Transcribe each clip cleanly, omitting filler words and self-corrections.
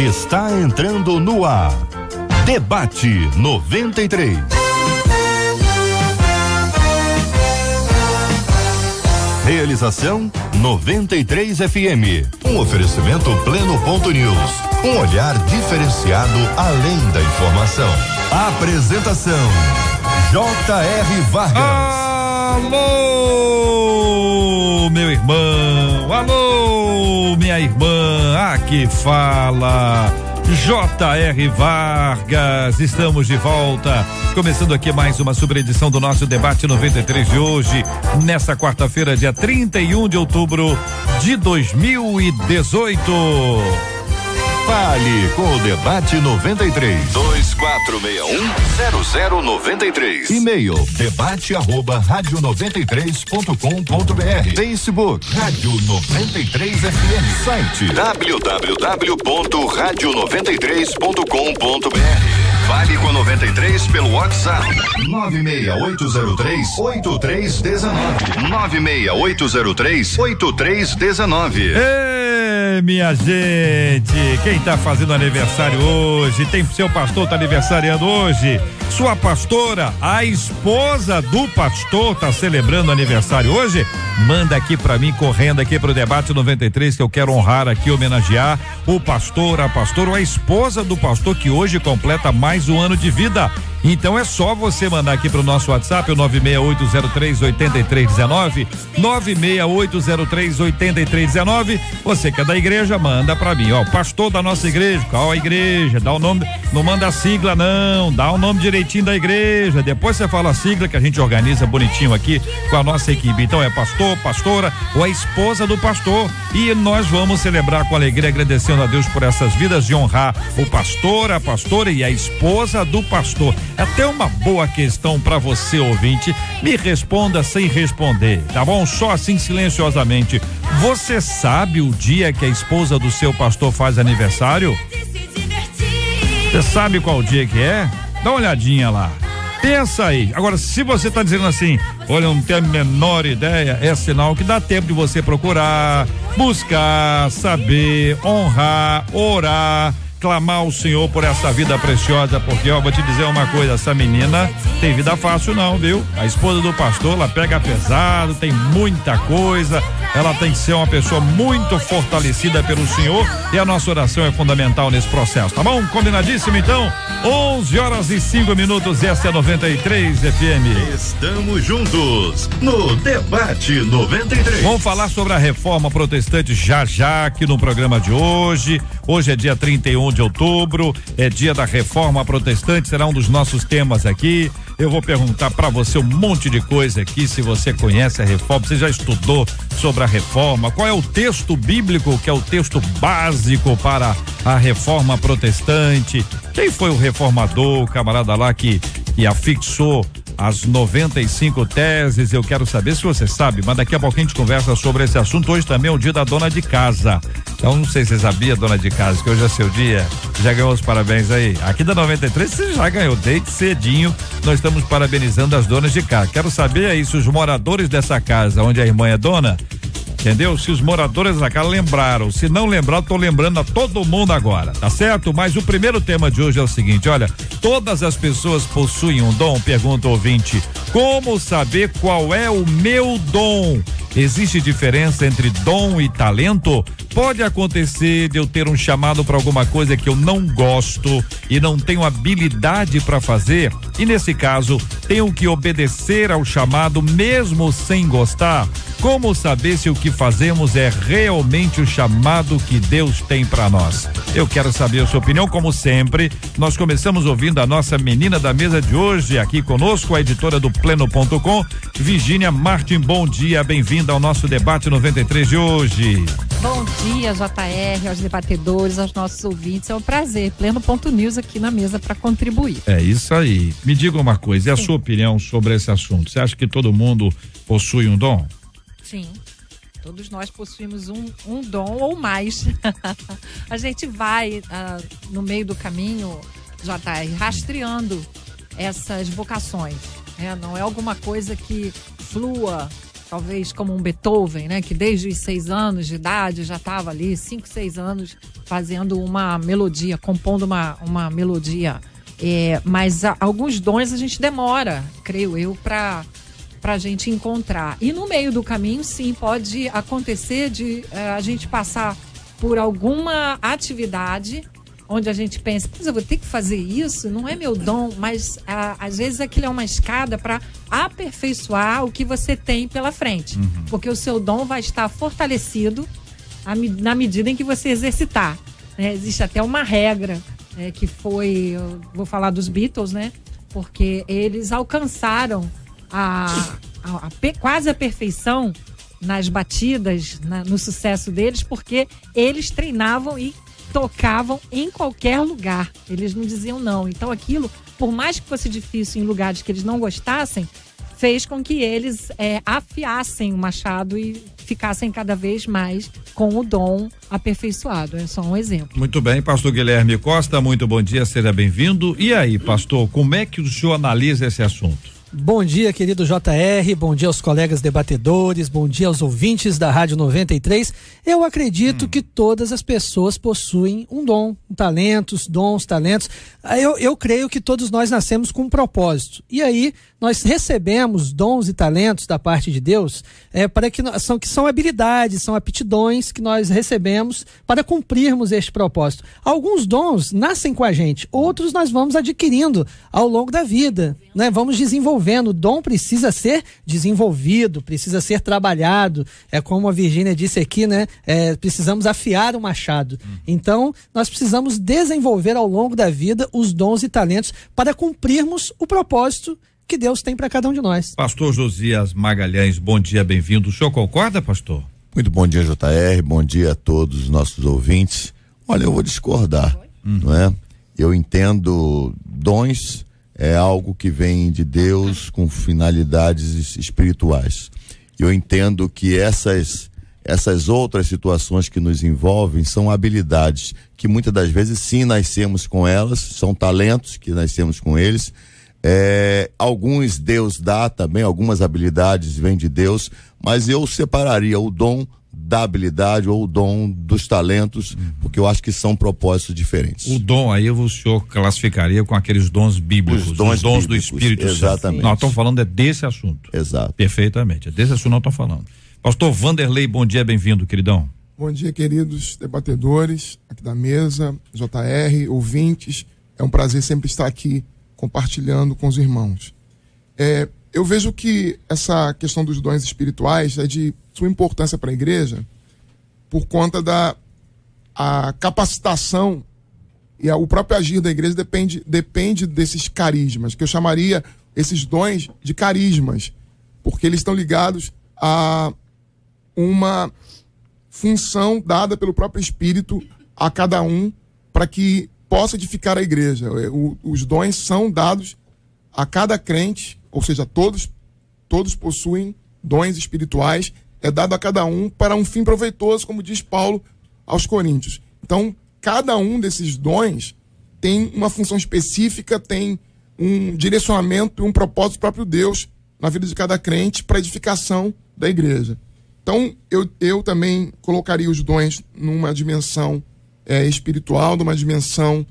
está entrando no ar. Debate 93. Realização 93 FM. Um oferecimento Pleno.news. Um olhar diferenciado além da informação. Apresentação J.R. Vargas. Alô, meu irmão. Alô, minha irmã. Aqui fala J.R. Vargas. Estamos de volta, começando aqui mais uma super edição do nosso Debate 93 de hoje, nessa quarta-feira, dia 31 de outubro de 2018. Fale com o Debate 93. 2461-0093. E-mail debate@radio93.com.br. Facebook Rádio 93 FM. Site www.radio93.com.br. Fale com a 93 pelo WhatsApp 96803-8319. 96803-8319. Minha gente, quem tá fazendo aniversário hoje, tem seu pastor tá aniversariando hoje, sua pastora, a esposa do pastor tá celebrando aniversário hoje, manda aqui pra mim, correndo aqui pro Debate 93, que eu quero honrar aqui, homenagear o pastor, a pastora ou a esposa do pastor que hoje completa mais um ano de vida. Então é só você mandar aqui pro nosso WhatsApp, o 96803-8319, 96803-8319. Você que é da igreja, manda pra mim, ó, pastor da nossa igreja, qual a igreja, dá o nome, não manda a sigla não, dá o nome direitinho da igreja, depois você fala a sigla que a gente organiza bonitinho aqui com a nossa equipe. Então é pastor, pastora ou a esposa do pastor, e nós vamos celebrar com alegria, agradecendo a Deus por essas vidas, e honrar o pastor, a pastora e a esposa do pastor. Até uma boa questão para você, ouvinte, me responda sem responder, tá bom? Só assim, silenciosamente. Você sabe o dia que a esposa do seu pastor faz aniversário? Você sabe qual dia que é? Dá uma olhadinha lá. Pensa aí. Agora, se você tá dizendo assim, olha, eu não tenho a menor ideia, é sinal que dá tempo de você procurar, buscar, saber, honrar, orar, clamar ao Senhor por essa vida preciosa, porque ó, vou te dizer uma coisa, essa menina tem vida fácil não, viu? A esposa do pastor, ela pega pesado, tem muita coisa, ela tem que ser uma pessoa muito fortalecida pelo Senhor, e a nossa oração é fundamental nesse processo, tá bom? Combinadíssimo então? 11h05, essa é 93 FM. Estamos juntos no Debate 93. Vamos falar sobre a reforma protestante já aqui no programa de hoje. Hoje é dia 31 de outubro, é dia da reforma protestante, será um dos nossos temas aqui. Eu vou perguntar para você um monte de coisa aqui, se você conhece a reforma, você já estudou sobre a reforma, qual é o texto bíblico que é o texto básico para a reforma protestante, quem foi o reformador, o camarada lá que afixou as 95 teses. Eu quero saber se você sabe, mas daqui a pouco a gente conversa sobre esse assunto. Hoje também é o dia da dona de casa, então não sei se você sabia, dona de casa, que hoje é seu dia. Já ganhou os parabéns aí? Aqui da 93 você já ganhou, desde cedinho nós estamos parabenizando as donas de casa. Quero saber aí se os moradores dessa casa onde a irmã é dona, entendeu? Se os moradores da casa lembraram, se não lembraram, tô lembrando a todo mundo agora, tá certo? Mas o primeiro tema de hoje é o seguinte, olha, todas as pessoas possuem um dom? Pergunta o ouvinte. Como saber qual é o meu dom? Existe diferença entre dom e talento? Pode acontecer de eu ter um chamado para alguma coisa que eu não gosto e não tenho habilidade para fazer, e nesse caso tenho que obedecer ao chamado mesmo sem gostar? Como saber se o que fazemos é realmente o chamado que Deus tem para nós? Eu quero saber a sua opinião, como sempre. Nós começamos ouvindo a nossa menina da mesa de hoje, aqui conosco, a editora do Pleno.com, Virgínia Martin. Bom dia, bem-vinda ao nosso Debate 93 de hoje. Bom dia, JR, aos debatedores, aos nossos ouvintes. É um prazer, Pleno.news aqui na mesa para contribuir. É isso aí. Me diga uma coisa, e a sua opinião sobre esse assunto? Você acha que todo mundo possui um dom? Sim, todos nós possuímos um dom ou mais. A gente vai no meio do caminho, JR, rastreando essas vocações. Não é alguma coisa que flua talvez como um Beethoven, né? Que desde os 6 anos de idade já estava ali, 5, 6 anos, fazendo uma melodia, compondo uma melodia. Mas alguns dons a gente demora, creio eu, para a gente encontrar. E no meio do caminho, sim, pode acontecer de a gente passar por alguma atividade onde a gente pensa, mas eu vou ter que fazer isso, não é meu dom, mas às vezes aquilo é uma escada para aperfeiçoar o que você tem pela frente. Porque o seu dom vai estar fortalecido na medida em que você exercitar. Né? Existe até uma regra, que foi, eu vou falar dos Beatles, né? Porque eles alcançaram quase a perfeição nas batidas, no sucesso deles, porque eles treinavam e tocavam em qualquer lugar. Eles não diziam não. Então aquilo, por mais que fosse difícil em lugares que eles não gostassem, fez com que eles afiassem o machado e ficassem cada vez mais com o dom aperfeiçoado. É só um exemplo. Muito bem, pastor Guilherme Costa, muito bom dia, seja bem-vindo. E aí, pastor, como é que o senhor analisa esse assunto? Bom dia, querido JR, bom dia aos colegas debatedores, bom dia aos ouvintes da Rádio 93. Eu acredito que todas as pessoas possuem um dom, talentos. Eu creio que todos nós nascemos com um propósito. E aí, nós recebemos dons e talentos da parte de Deus, que são habilidades, são aptidões que nós recebemos para cumprirmos este propósito. Alguns dons nascem com a gente, outros nós vamos adquirindo ao longo da vida, né? Vamos desenvolvendo. O dom precisa ser desenvolvido, precisa ser trabalhado. Como a Virgínia disse aqui, né? Precisamos afiar o machado. Então, nós precisamos desenvolver ao longo da vida os dons e talentos para cumprirmos o propósito que Deus tem para cada um de nós. Pastor Josias Magalhães, bom dia, bem-vindo. O senhor concorda, pastor? Muito bom dia, JR, bom dia a todos os nossos ouvintes. Olha, eu vou discordar, não é? Eu entendo dons é algo que vem de Deus com finalidades espirituais. Eu entendo que essas outras situações que nos envolvem são habilidades que muitas das vezes sim nascemos com elas, são talentos que nascemos com eles. Alguns Deus dá também, algumas habilidades vêm de Deus, mas eu separaria o dom da habilidade ou o dom dos talentos, porque eu acho que são propósitos diferentes. O dom aí o senhor classificaria com aqueles dons bíblicos, os dons bíblicos, do Espírito Santo. Exatamente. Nós estamos falando desse assunto. Exato. Perfeitamente, é desse assunto nós estamos falando. Pastor Vanderlei, bom dia, bem-vindo, queridão. Bom dia, queridos debatedores aqui da mesa, JR, ouvintes. É um prazer sempre estar aqui compartilhando com os irmãos. Eu vejo que essa questão dos dons espirituais é de sua importância para a igreja por conta da capacitação e o próprio agir da igreja depende desses carismas, que eu chamaria esses dons de carismas, porque eles estão ligados a uma função dada pelo próprio Espírito a cada um para que possa edificar a igreja. Os dons são dados a cada crente, ou seja, todos possuem dons espirituais, é dado a cada um para um fim proveitoso, como diz Paulo aos Coríntios. Então, cada um desses dons tem uma função específica, tem um direcionamento e um propósito do próprio Deus na vida de cada crente para a edificação da igreja. Então, eu também colocaria os dons numa dimensão espiritual, numa dimensão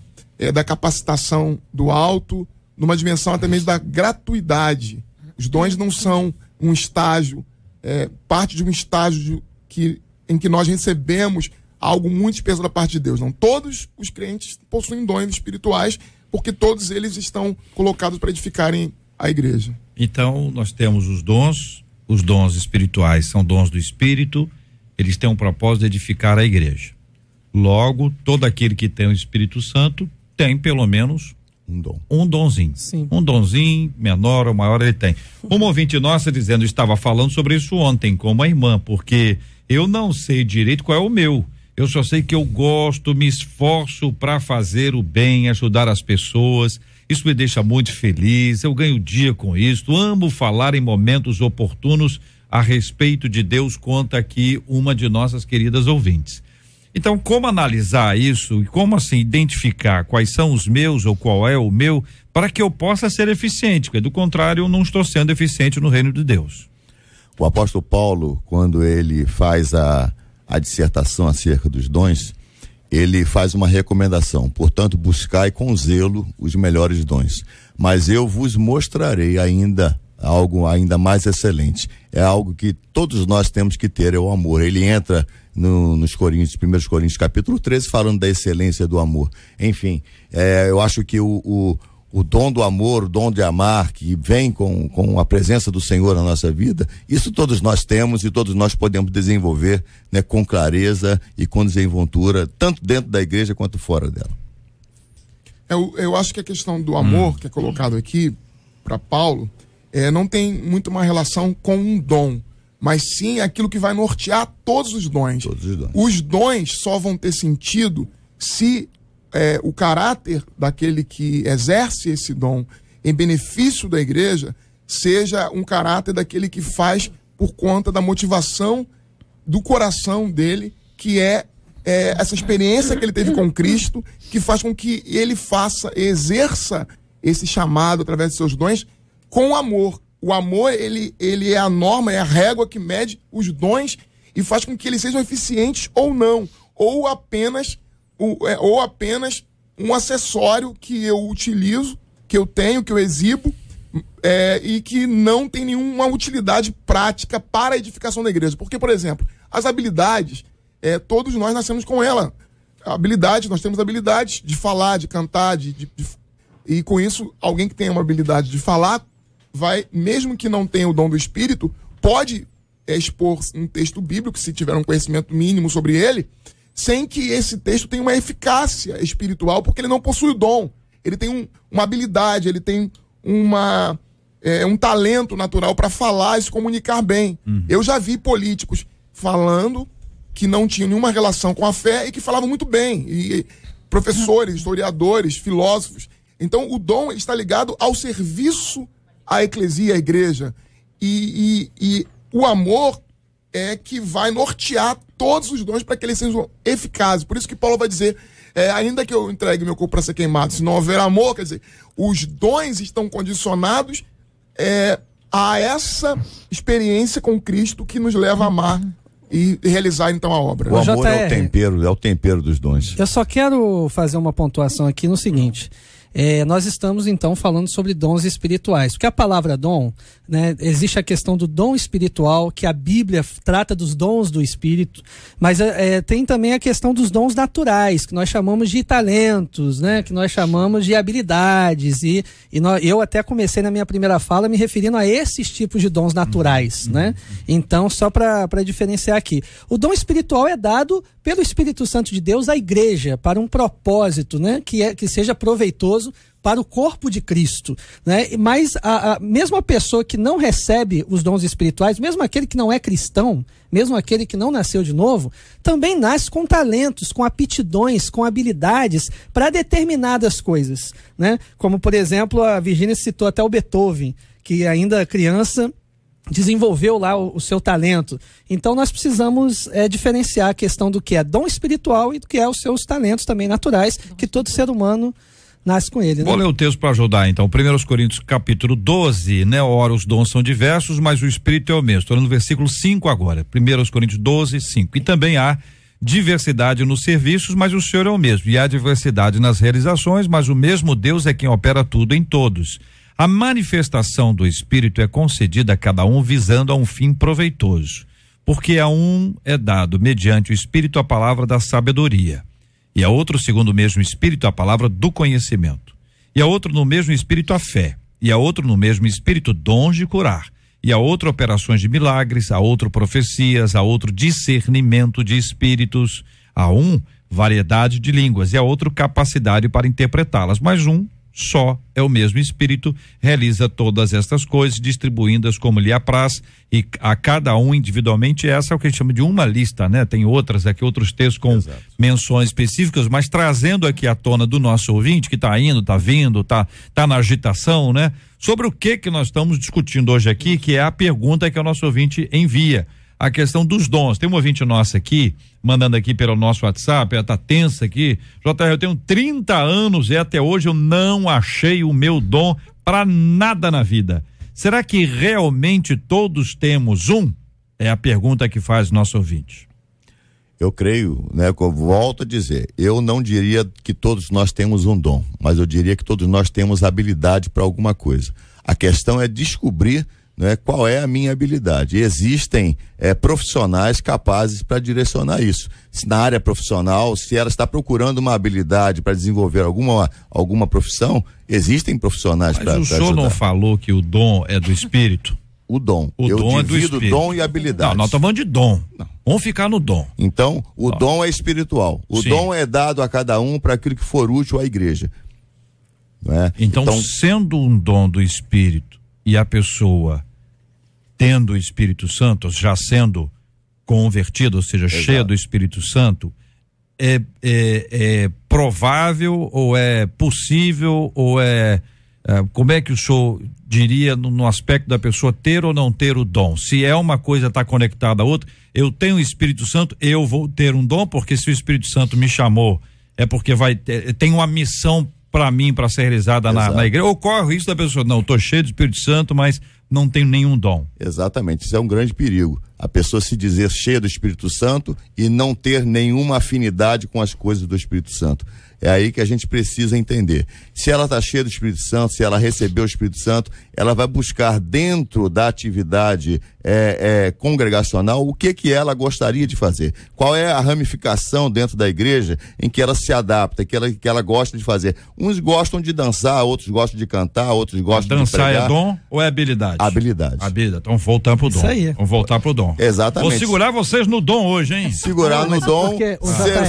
da capacitação do alto, numa dimensão até mesmo da gratuidade. Os dons não são um estágio, parte de um estágio em que nós recebemos algo muito especial da parte de Deus. Não, todos os crentes possuem dons espirituais, porque todos eles estão colocados para edificarem a igreja. Então, nós temos os dons espirituais são dons do Espírito, eles têm um propósito de edificar a igreja. Logo, todo aquele que tem o Espírito Santo tem pelo menos um donzinho. Sim. Um donzinho, menor ou maior, ele tem. Uma ouvinte nossa dizendo, estava falando sobre isso ontem com uma irmã, porque eu não sei direito qual é o meu. Eu só sei que eu gosto, me esforço para fazer o bem, ajudar as pessoas. Isso me deixa muito feliz, eu ganho dia com isso, amo falar em momentos oportunos a respeito de Deus, conta aqui uma de nossas queridas ouvintes. Então, como analisar isso e como assim identificar quais são os meus ou qual é o meu, para que eu possa ser eficiente, porque do contrário eu não estou sendo eficiente no reino de Deus. O apóstolo Paulo, quando ele faz a dissertação acerca dos dons, ele faz uma recomendação: portanto, buscai com zelo os melhores dons, mas eu vos mostrarei ainda algo ainda mais excelente. É algo que todos nós temos que ter, é o amor. Ele entra nos Coríntios, 1 Coríntios capítulo 13, falando da excelência do amor. Enfim, eu acho que o dom do amor, o dom de amar, que vem com a presença do Senhor na nossa vida, isso todos nós temos e todos nós podemos desenvolver, né, com clareza e com desenvoltura, tanto dentro da igreja quanto fora dela. Eu acho que a questão do amor, que é colocado aqui para Paulo, não tem muito uma relação com um dom, mas sim aquilo que vai nortear todos os dons. Os dons só vão ter sentido se o caráter daquele que exerce esse dom em benefício da igreja seja um caráter daquele que faz por conta da motivação do coração dele, que essa experiência que ele teve com Cristo, que faz com que ele exerça esse chamado através de seus dons com amor. O amor, ele é a norma, é a régua que mede os dons e faz com que eles sejam eficientes ou não, ou apenas um acessório que eu utilizo, que eu tenho, que eu exibo, e que não tem nenhuma utilidade prática para a edificação da igreja. Porque, por exemplo, as habilidades, todos nós nascemos com ela. Nós temos habilidades de falar, de cantar, e com isso, alguém que tem uma habilidade de falar, mesmo que não tenha o dom do Espírito, pode expor um texto bíblico, se tiver um conhecimento mínimo sobre ele, sem que esse texto tenha uma eficácia espiritual, porque ele não possui o dom. Ele tem uma habilidade, ele tem um talento natural para falar e se comunicar bem. Eu já vi políticos falando que não tinham nenhuma relação com a fé e que falavam muito bem. E professores, historiadores, filósofos. Então, o dom está ligado ao serviço à eclesia, à igreja. E o amor é que vai nortear todos os dons para que eles sejam eficazes. Por isso que Paulo vai dizer, ainda que eu entregue meu corpo para ser queimado, se não houver amor, quer dizer, os dons estão condicionados a essa experiência com Cristo que nos leva a amar e realizar então a obra. O amor é o tempero dos dons. Eu só quero fazer uma pontuação aqui no seguinte. Nós estamos então falando sobre dons espirituais, porque a palavra dom, né, existe a questão do dom espiritual, que a Bíblia trata dos dons do Espírito, mas tem também a questão dos dons naturais, que nós chamamos de talentos, né, que nós chamamos de habilidades, eu até comecei na minha primeira fala me referindo a esses tipos de dons naturais, né? Então, só para diferenciar aqui, o dom espiritual é dado pelo Espírito Santo de Deus à igreja, para um propósito, né, que seja proveitoso para o corpo de Cristo, né? Mas mesmo a pessoa que não recebe os dons espirituais, mesmo aquele que não é cristão, mesmo aquele que não nasceu de novo, também nasce com talentos, com aptidões, com habilidades para determinadas coisas, né? Como, por exemplo, a Virgínia citou até o Beethoven, que ainda criança desenvolveu lá o seu talento. Então nós precisamos diferenciar a questão do que é dom espiritual e do que é os seus talentos também naturais, que todo ser humano nasce com ele, né? Vou ler o texto para ajudar, então. 1 Coríntios capítulo 12, né? Ora, os dons são diversos, mas o Espírito é o mesmo. Estou no versículo 5 agora. 1 Coríntios 12, 5. E também há diversidade nos serviços, mas o Senhor é o mesmo. E há diversidade nas realizações, mas o mesmo Deus é quem opera tudo em todos. A manifestação do Espírito é concedida a cada um visando a um fim proveitoso. Porque a um é dado, mediante o Espírito, a palavra da sabedoria. E a outro, segundo o mesmo Espírito, a palavra do conhecimento. E a outro, no mesmo Espírito, a fé. E a outro, no mesmo Espírito, dons de curar. E a outro, operações de milagres. A outro, profecias. A outro, discernimento de espíritos. A um, variedade de línguas. E a outro, capacidade para interpretá-las. Mas um só é o mesmo Espírito, realiza todas estas coisas, distribuindo-as como lhe apraz, e a cada um individualmente. Essa é o que a gente chama de uma lista, né? Tem outras aqui, outros textos com menções específicas, mas trazendo aqui à tona do nosso ouvinte, que está indo, está vindo, tá na agitação, né? Sobre o que nós estamos discutindo hoje aqui, que é a pergunta que o nosso ouvinte envia. A questão dos dons. Tem um ouvinte nosso aqui, mandando aqui pelo nosso WhatsApp, ela tá tensa aqui. JR, eu tenho 30 anos e até hoje eu não achei o meu dom para nada na vida. Será que realmente todos temos um? É a pergunta que faz nosso ouvinte. Eu creio, né, que eu volto a dizer, eu não diria que todos nós temos um dom, mas eu diria que todos nós temos habilidade para alguma coisa. A questão é descobrir, né, qual é a minha habilidade. E existem profissionais capazes para direcionar isso. Se na área profissional, se ela está procurando uma habilidade para desenvolver alguma profissão, existem profissionais para ajudar. Mas o senhor não falou que o dom é do espírito? O dom. O dom é do espírito. Dom e habilidade. Não, nós estamos falando de dom. Não. Vamos ficar no dom. Então, o dom é espiritual. O dom é dado a cada um para aquilo que for útil à igreja. Não é? Então, sendo um dom do espírito e a pessoa tendo o Espírito Santo, já sendo convertido, ou seja, cheia do Espírito Santo, é provável ou é possível ou como é que o senhor diria no aspecto da pessoa ter ou não ter o dom? Se é uma coisa está conectada à outra, eu tenho o Espírito Santo, eu vou ter um dom, porque se o Espírito Santo me chamou, é porque tem uma missão para mim, para ser realizada na igreja. Ocorre isso da pessoa, não, estou cheio do Espírito Santo, mas não tenho nenhum dom. Exatamente, isso é um grande perigo. A pessoa se dizer cheia do Espírito Santo e não ter nenhuma afinidade com as coisas do Espírito Santo. É aí que a gente precisa entender. Se ela está cheia do Espírito Santo, se ela recebeu o Espírito Santo, ela vai buscar dentro da atividade congregacional o que ela gostaria de fazer. Qual é a ramificação dentro da igreja em que ela se adapta, que ela gosta de fazer. Uns gostam de dançar, outros gostam de cantar, outros gostam de pregar. Dançar é dom ou é habilidade? Habilidade. Então voltando pro dom. Isso aí. Vamos voltar pro dom. Exatamente. Vou segurar vocês no dom hoje, hein? Segurar no dom,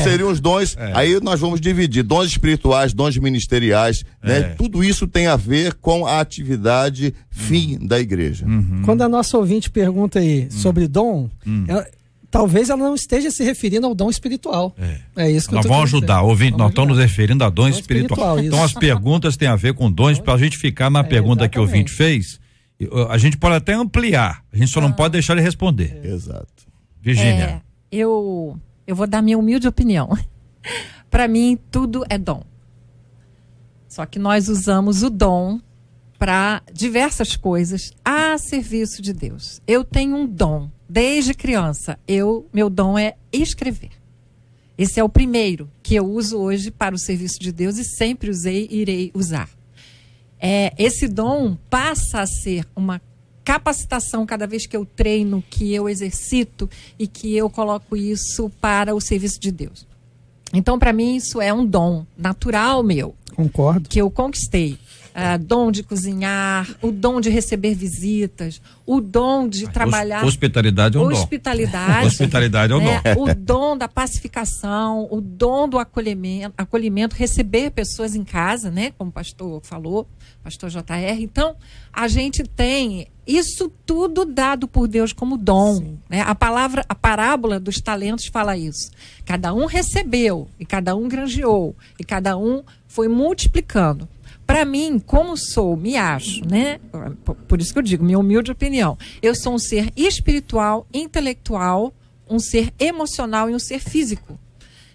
seriam os dons, aí nós vamos dividir dons espirituais, dons ministeriais, né? Tudo isso tem a ver com a atividade fim da igreja. Quando a nossa ouvinte pergunta aí sobre dom, talvez ela não esteja se referindo ao dom espiritual. É isso que nós vamos ajudar, ouvinte, nós estamos nos referindo a dom espiritual. Então as perguntas têm a ver com dons, para a gente ficar na pergunta que o ouvinte fez, a gente pode até ampliar, a gente só não pode deixar ele responder. Exato. Virgínia. Eu vou dar minha humilde opinião. Para mim, tudo é dom. Só que nós usamos o dom para diversas coisas a serviço de Deus. Eu tenho um dom. Desde criança, meu dom é escrever. Esse é o primeiro que eu uso hoje para o serviço de Deus e sempre usei e irei usar. Esse dom passa a ser uma capacitação cada vez que eu treino, que eu exercito e que eu coloco isso para o serviço de Deus. Então, para mim, isso é um dom natural meu. Concordo. Que eu conquistei. Dom de cozinhar, o dom de receber visitas, o dom de trabalhar. Hospitalidade é um dom. Hospitalidade é um dom. O dom da pacificação, o dom do acolhimento, receber pessoas em casa, né? Como o pastor falou, pastor JR. Então, a gente tem isso tudo dado por Deus como dom. Né? A parábola dos talentos fala isso. Cada um recebeu, e cada um granjeou, e cada um foi multiplicando. Para mim, como me acho, né? Por isso que eu digo, minha humilde opinião, eu sou um ser espiritual, intelectual, um ser emocional e um ser físico.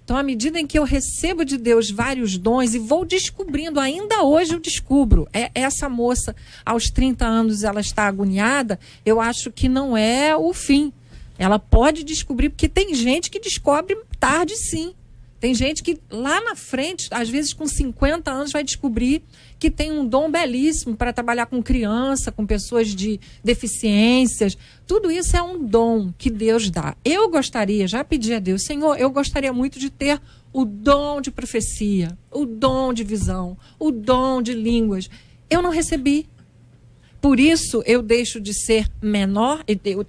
Então, à medida em que eu recebo de Deus vários dons e vou descobrindo, ainda hoje eu descubro, essa moça, aos 30 anos, ela está agoniada, eu acho que não é o fim. Ela pode descobrir, porque tem gente que descobre tarde, sim. Tem gente que lá na frente, às vezes com 50 anos, vai descobrir que tem um dom belíssimo para trabalhar com criança, com pessoas de deficiências. Tudo isso é um dom que Deus dá. Eu gostaria, já pedi a Deus, Senhor, eu gostaria muito de ter o dom de profecia, o dom de visão, o dom de línguas. Eu não recebi. Por isso, eu deixo de ser menor,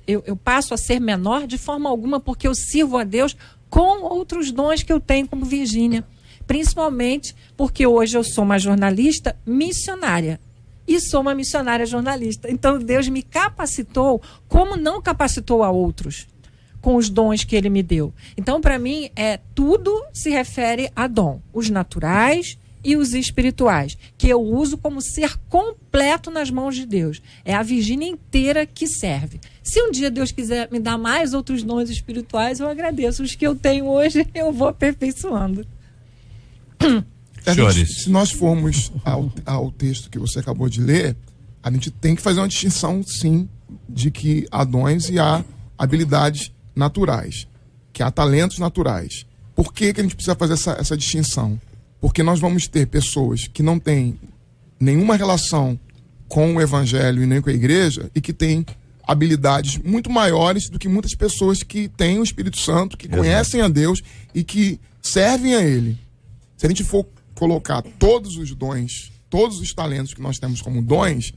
eu passo a ser menor de forma alguma, porque eu sirvo a Deus com outros dons que eu tenho como Virgínia. Principalmente porque hoje eu sou uma jornalista missionária. E sou uma missionária jornalista. Então Deus me capacitou como não capacitou a outros, com os dons que Ele me deu. Então, para mim, tudo se refere a dom. Os naturais e os espirituais, que eu uso como ser completo nas mãos de Deus. É a Virgínia inteira que serve. Se um dia Deus quiser me dar mais outros dons espirituais, eu agradeço. Os que eu tenho hoje, eu vou aperfeiçoando. Se nós formos ao texto que você acabou de ler, A gente tem que fazer uma distinção, sim, de que há dons e há habilidades naturais, que há talentos naturais. Por que a gente precisa fazer essa distinção? Porque nós vamos ter pessoas que não têm nenhuma relação com o evangelho e nem com a igreja e que têm habilidades muito maiores do que muitas pessoas que têm o Espírito Santo, que conhecem a Deus e que servem a Ele. Se a gente for colocar todos os dons, todos os talentos que nós temos como dons,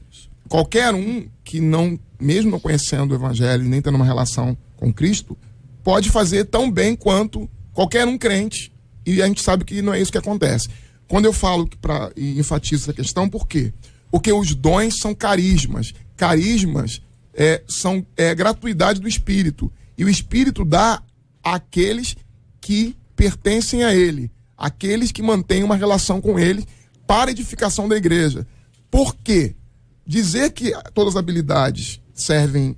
qualquer um que não, mesmo não conhecendo o evangelho e nem tendo uma relação com Cristo, pode fazer tão bem quanto qualquer um crente. E a gente sabe que não é isso que acontece. Quando eu falo e enfatizo essa questão, por quê? Porque os dons são carismas. Carismas são gratuidade do Espírito. E o Espírito dá àqueles que pertencem a Ele, aqueles que mantêm uma relação com Ele para a edificação da igreja. Por quê? Dizer que todas as habilidades servem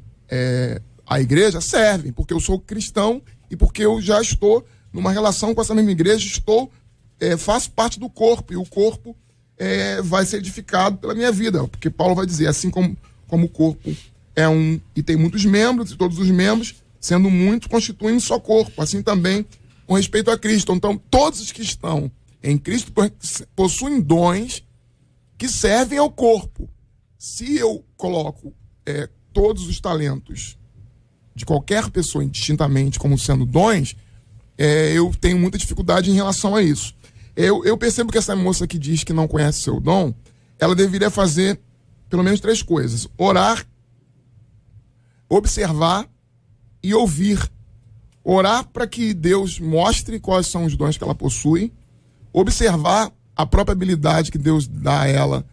à igreja, servem, porque eu sou cristão e porque eu já estou numa relação com essa mesma igreja, faço parte do corpo, e o corpo vai ser edificado pela minha vida, porque Paulo vai dizer, assim como o corpo é um e tem muitos membros, e todos os membros, sendo muitos, constituem um só corpo, assim também com respeito a Cristo. Então, todos os que estão em Cristo possuem dons que servem ao corpo. Se eu coloco todos os talentos de qualquer pessoa indistintamente como sendo dons, eu tenho muita dificuldade em relação a isso. Eu percebo que essa moça que diz que não conhece seu dom, ela deveria fazer pelo menos 3 coisas: orar, observar e ouvir. Orar para que Deus mostre quais são os dons que ela possui, observar a própria habilidade que Deus dá a ela,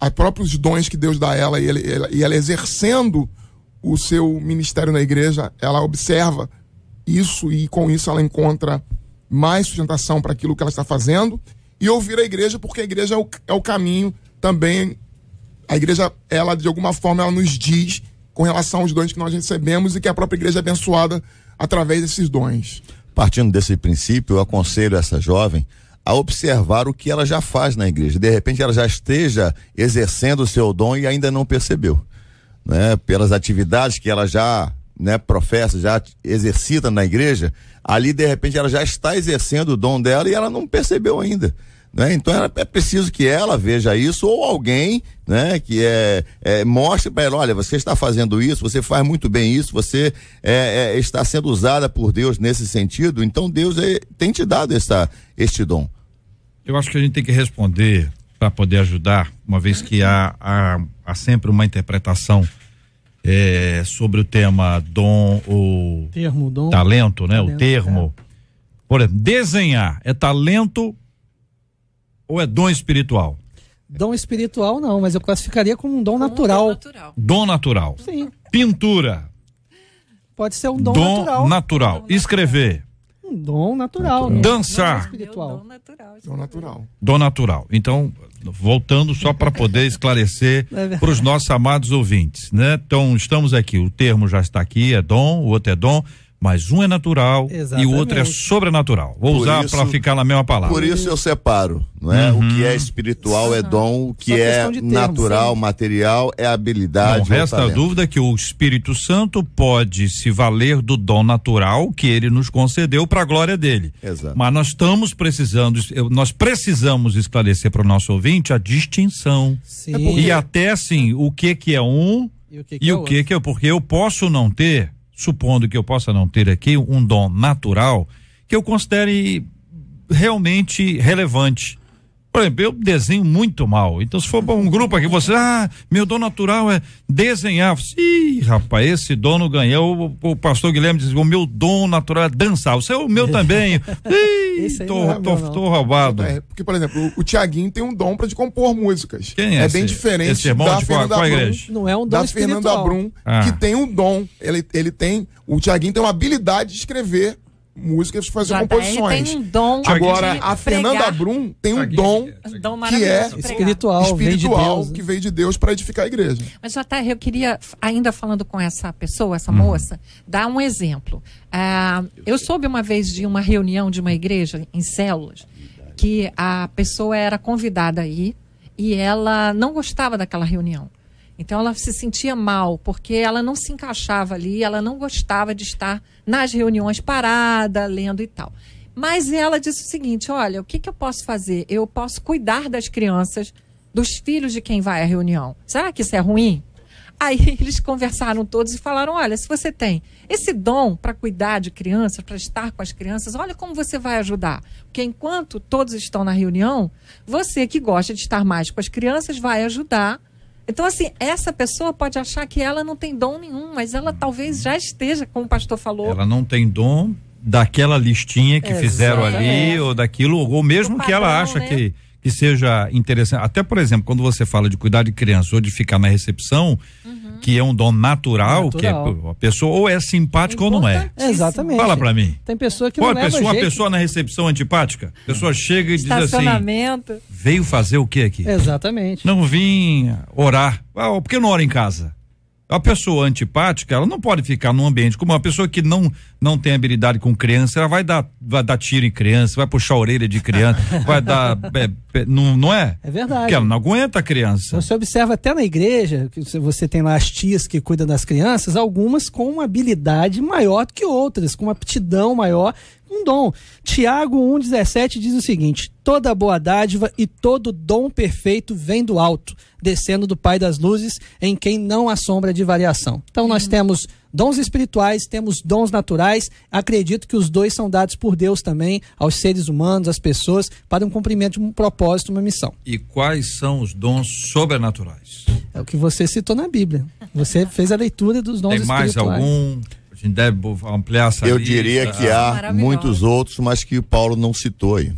os próprios dons que Deus dá a ela, e ela exercendo o seu ministério na igreja, ela observa isso e com isso ela encontra mais sustentação para aquilo que ela está fazendo, e ouvir a igreja, porque a igreja é o caminho também. A igreja, ela de alguma forma, ela nos diz com relação aos dons que nós recebemos e que a própria igreja é abençoada através desses dons. Partindo desse princípio, eu aconselho essa jovem a observar o que ela já faz na igreja. De repente ela já esteja exercendo o seu dom e ainda não percebeu, né? Pelas atividades que ela já professa, já exercita na igreja, ali de repente ela já está exercendo o dom dela e ela não percebeu ainda, né? Então é preciso que ela veja isso, ou alguém, né, que mostre para ela: olha, você está fazendo isso, você faz muito bem isso, você está sendo usada por Deus nesse sentido, então Deus tem te dado este dom. Eu acho que a gente tem que responder para poder ajudar, uma vez que há sempre uma interpretação sobre o tema dom ou termo, dom, talento, né? Talento, o termo. Por exemplo, desenhar é talento ou é dom espiritual? Dom espiritual não, mas eu classificaria como um dom natural. Dom natural. Sim. Pintura. Pode ser um dom natural. Escrever. Um dom natural. Dançar. Espiritual. Dom natural. Então, voltando só para poder esclarecer para os nossos amados ouvintes, né? Então, estamos aqui, o termo já está aqui, é dom, o outro é dom, mas um é natural. Exatamente. E o outro é sobrenatural. Vou usar para ficar na mesma palavra. Por isso eu separo, não é? O que é espiritual é dom, o que é natural, material é habilidade. Não resta a dúvida que o Espírito Santo pode se valer do dom natural que ele nos concedeu para a glória dele. Exato. Mas nós precisamos esclarecer para o nosso ouvinte a distinção. Sim. E até assim, o que é um e o que é, porque eu posso não ter, supondo que eu possa não ter aqui um dom natural que eu considere realmente relevante. Por exemplo, eu desenho muito mal. Então, se for para um grupo aqui, você, meu dom natural é desenhar. Ih, rapaz, esse dom não ganhou. O pastor Guilherme diz: o meu dom natural é dançar. O seu, o meu também. Ih, tô roubado. Porque, por exemplo, o Tiaguinho tem um dom para de compor músicas. Quem é bem diferente esse irmão da de Fernanda qual Brum. igreja? Não é um dom da espiritual. Fernanda Brum, que tem um dom. Ele tem, o Tiaguinho tem uma habilidade de escrever músicas, de fazer composições. Tem um dom. Agora, a Fernanda Brum tem um dom que é espiritual, vem de Deus, que veio de Deus para edificar a igreja. Mas, JR, eu queria, ainda falando com essa pessoa, essa moça, dar um exemplo. Eu soube uma vez de uma reunião de uma igreja em células, que a pessoa era convidada aí e ela não gostava daquela reunião. Então ela se sentia mal, porque ela não se encaixava ali, ela não gostava de estar nas reuniões parada, lendo e tal. Mas ela disse o seguinte, olha, o que eu posso fazer? Eu posso cuidar das crianças, dos filhos de quem vai à reunião. Será que isso é ruim? Aí eles conversaram todos e falaram, olha, se você tem esse dom para cuidar de crianças, para estar com as crianças, olha como você vai ajudar. Porque enquanto todos estão na reunião, você que gosta de estar mais com as crianças vai ajudar. Então, assim, essa pessoa pode achar que ela não tem dom nenhum, mas ela talvez já esteja, como o pastor falou. Ela não tem dom daquela listinha que fizeram ali, ou daquilo, ou mesmo do que ela padrão, acha né? que seja interessante. Até, por exemplo, quando você fala de cuidar de criança ou de ficar na recepção, que é um dom natural, que a pessoa ou é simpática ou não é. Exatamente. Fala pra mim. Tem pessoa que não leva uma jeito. pessoa na recepção antipática, a pessoa chega e diz assim, Estacionamento. veio fazer o que aqui? Exatamente. Não vim orar. Por que não ora em casa? A pessoa antipática, ela não pode ficar num ambiente como uma pessoa que não tem habilidade com criança, ela vai dar tiro em criança, vai puxar a orelha de criança, vai dar, não é? É verdade. Porque ela não aguenta a criança. Você observa até na igreja, que você tem lá as tias que cuidam das crianças, algumas com uma habilidade maior do que outras, com uma aptidão maior, um dom. Tiago 1,17 diz o seguinte, toda boa dádiva e todo dom perfeito vem do alto, descendo do Pai das luzes, em quem não há sombra de variação. Então nós temos dons espirituais, temos dons naturais, acredito que os dois são dados por Deus também, aos seres humanos, às pessoas, para um cumprimento de um propósito, uma missão. E quais são os dons sobrenaturais? É o que você citou na Bíblia. Você fez a leitura dos dons Tem mais espirituais. algum? A gente deve ampliar essa Eu lista. diria que há muitos outros, mas que o Paulo não citou aí.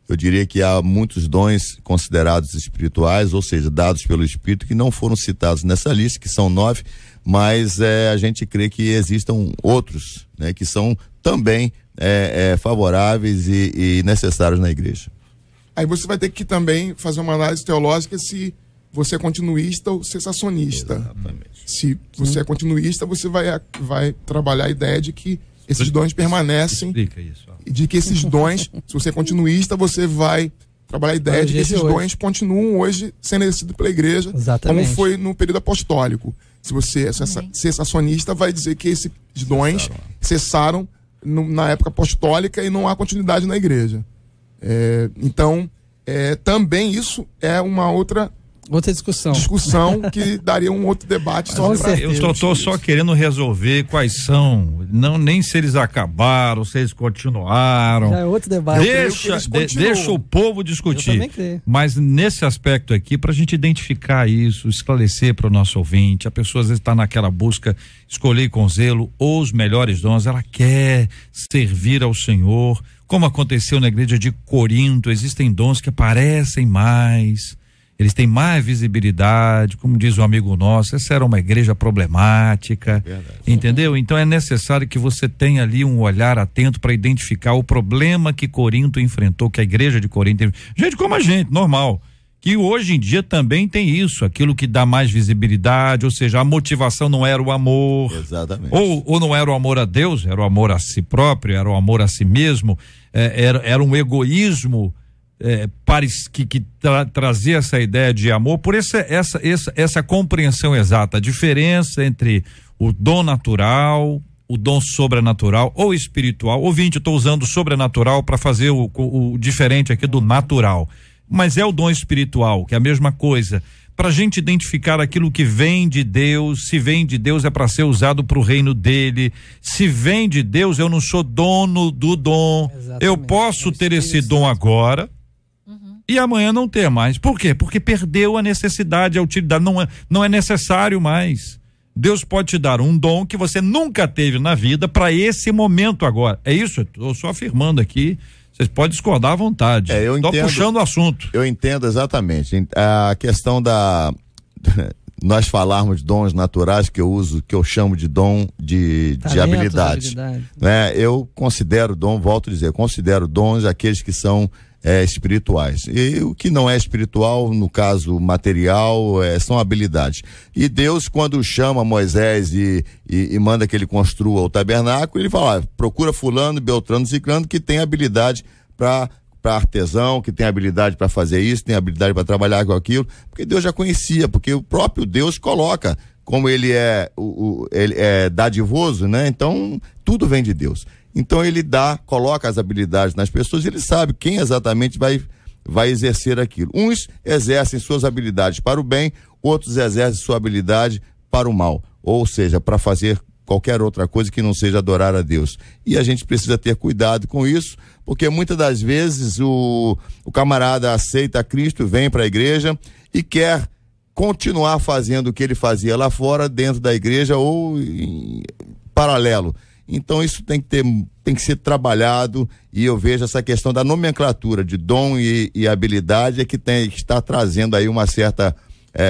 Eu diria que há muitos dons considerados espirituais, ou seja, dados pelo Espírito, que não foram citados nessa lista, que são 9, mas a gente crê que existam outros, né, que são também favoráveis e necessários na igreja. Aí você vai ter que também fazer uma análise teológica se você é continuista ou cessacionista. Exatamente. Se você é continuista, você vai trabalhar a ideia de que esses dons permanecem. Explica isso. E de que esses dons, se você é continuista, você vai trabalhar a ideia de que esses dons continuam hoje sendo exercidos pela igreja, Exatamente. como foi no período apostólico. Se você é cessacionista, vai dizer que esses dons cessaram na época apostólica e não há continuidade na igreja. Então, também isso é uma outra discussão que daria um outro debate. Eu estou só querendo resolver quais são, nem se eles acabaram, se eles continuaram. Já é outro debate. Deixa o povo discutir. Eu também creio. Mas nesse aspecto aqui, para a gente identificar isso, esclarecer para o nosso ouvinte, a pessoa às vezes está naquela busca, escolher com zelo os melhores dons, ela quer servir ao Senhor, como aconteceu na igreja de Corinto, existem dons que aparecem mais, eles têm mais visibilidade, como diz um amigo nosso, essa era uma igreja problemática, entendeu? Então é necessário que você tenha ali um olhar atento para identificar o problema que Corinto enfrentou, que a igreja de Corinto, gente como a gente, normal, que hoje em dia também tem isso, aquilo que dá mais visibilidade, ou seja, a motivação não era o amor. Exatamente. Ou não era o amor a Deus, era o amor a si próprio, era o amor a si mesmo, era um egoísmo que trazia essa ideia de amor, por essa compreensão exata, a diferença entre o dom natural, o dom sobrenatural ou espiritual. Ouvinte, eu estou usando sobrenatural para fazer o diferente aqui do natural, mas é o dom espiritual, que é a mesma coisa, para a gente identificar aquilo que vem de Deus. Se vem de Deus é para ser usado para o reino dele, se vem de Deus eu não sou dono do dom. Exatamente. Eu posso ter esse dom agora e amanhã não ter mais. Por quê? Porque perdeu a necessidade, a utilidade, não é necessário mais. Deus pode te dar um dom que você nunca teve na vida para esse momento agora. É isso, eu só afirmando aqui. Vocês podem discordar à vontade. Eu Estou puxando o assunto. Eu entendo exatamente. A questão nós falarmos de dons naturais, que eu chamo de dom de habilidade. Né? Eu considero volto a dizer, considero dons aqueles que são espirituais. E o que não é espiritual, no caso material, são habilidades. E Deus, quando chama Moisés e manda que ele construa o tabernáculo, ele fala, procura fulano, beltrano, ciclano, que tem habilidade para artesão, que tem habilidade para fazer isso, tem habilidade para trabalhar com aquilo, porque Deus já conhecia, porque o próprio Deus coloca, como ele é ele é dadivoso, né? Então tudo vem de Deus. Então ele coloca as habilidades nas pessoas, ele sabe quem exatamente vai exercer aquilo. Uns exercem suas habilidades para o bem, outros exercem sua habilidade para o mal, ou seja, para fazer qualquer outra coisa que não seja adorar a Deus. E a gente precisa ter cuidado com isso, porque muitas das vezes o camarada aceita Cristo, vem para a igreja e quer continuar fazendo o que ele fazia lá fora, dentro da igreja ou em paralelo. Então isso tem que ser trabalhado, e eu vejo essa questão da nomenclatura de dom e habilidade que está trazendo aí uma certa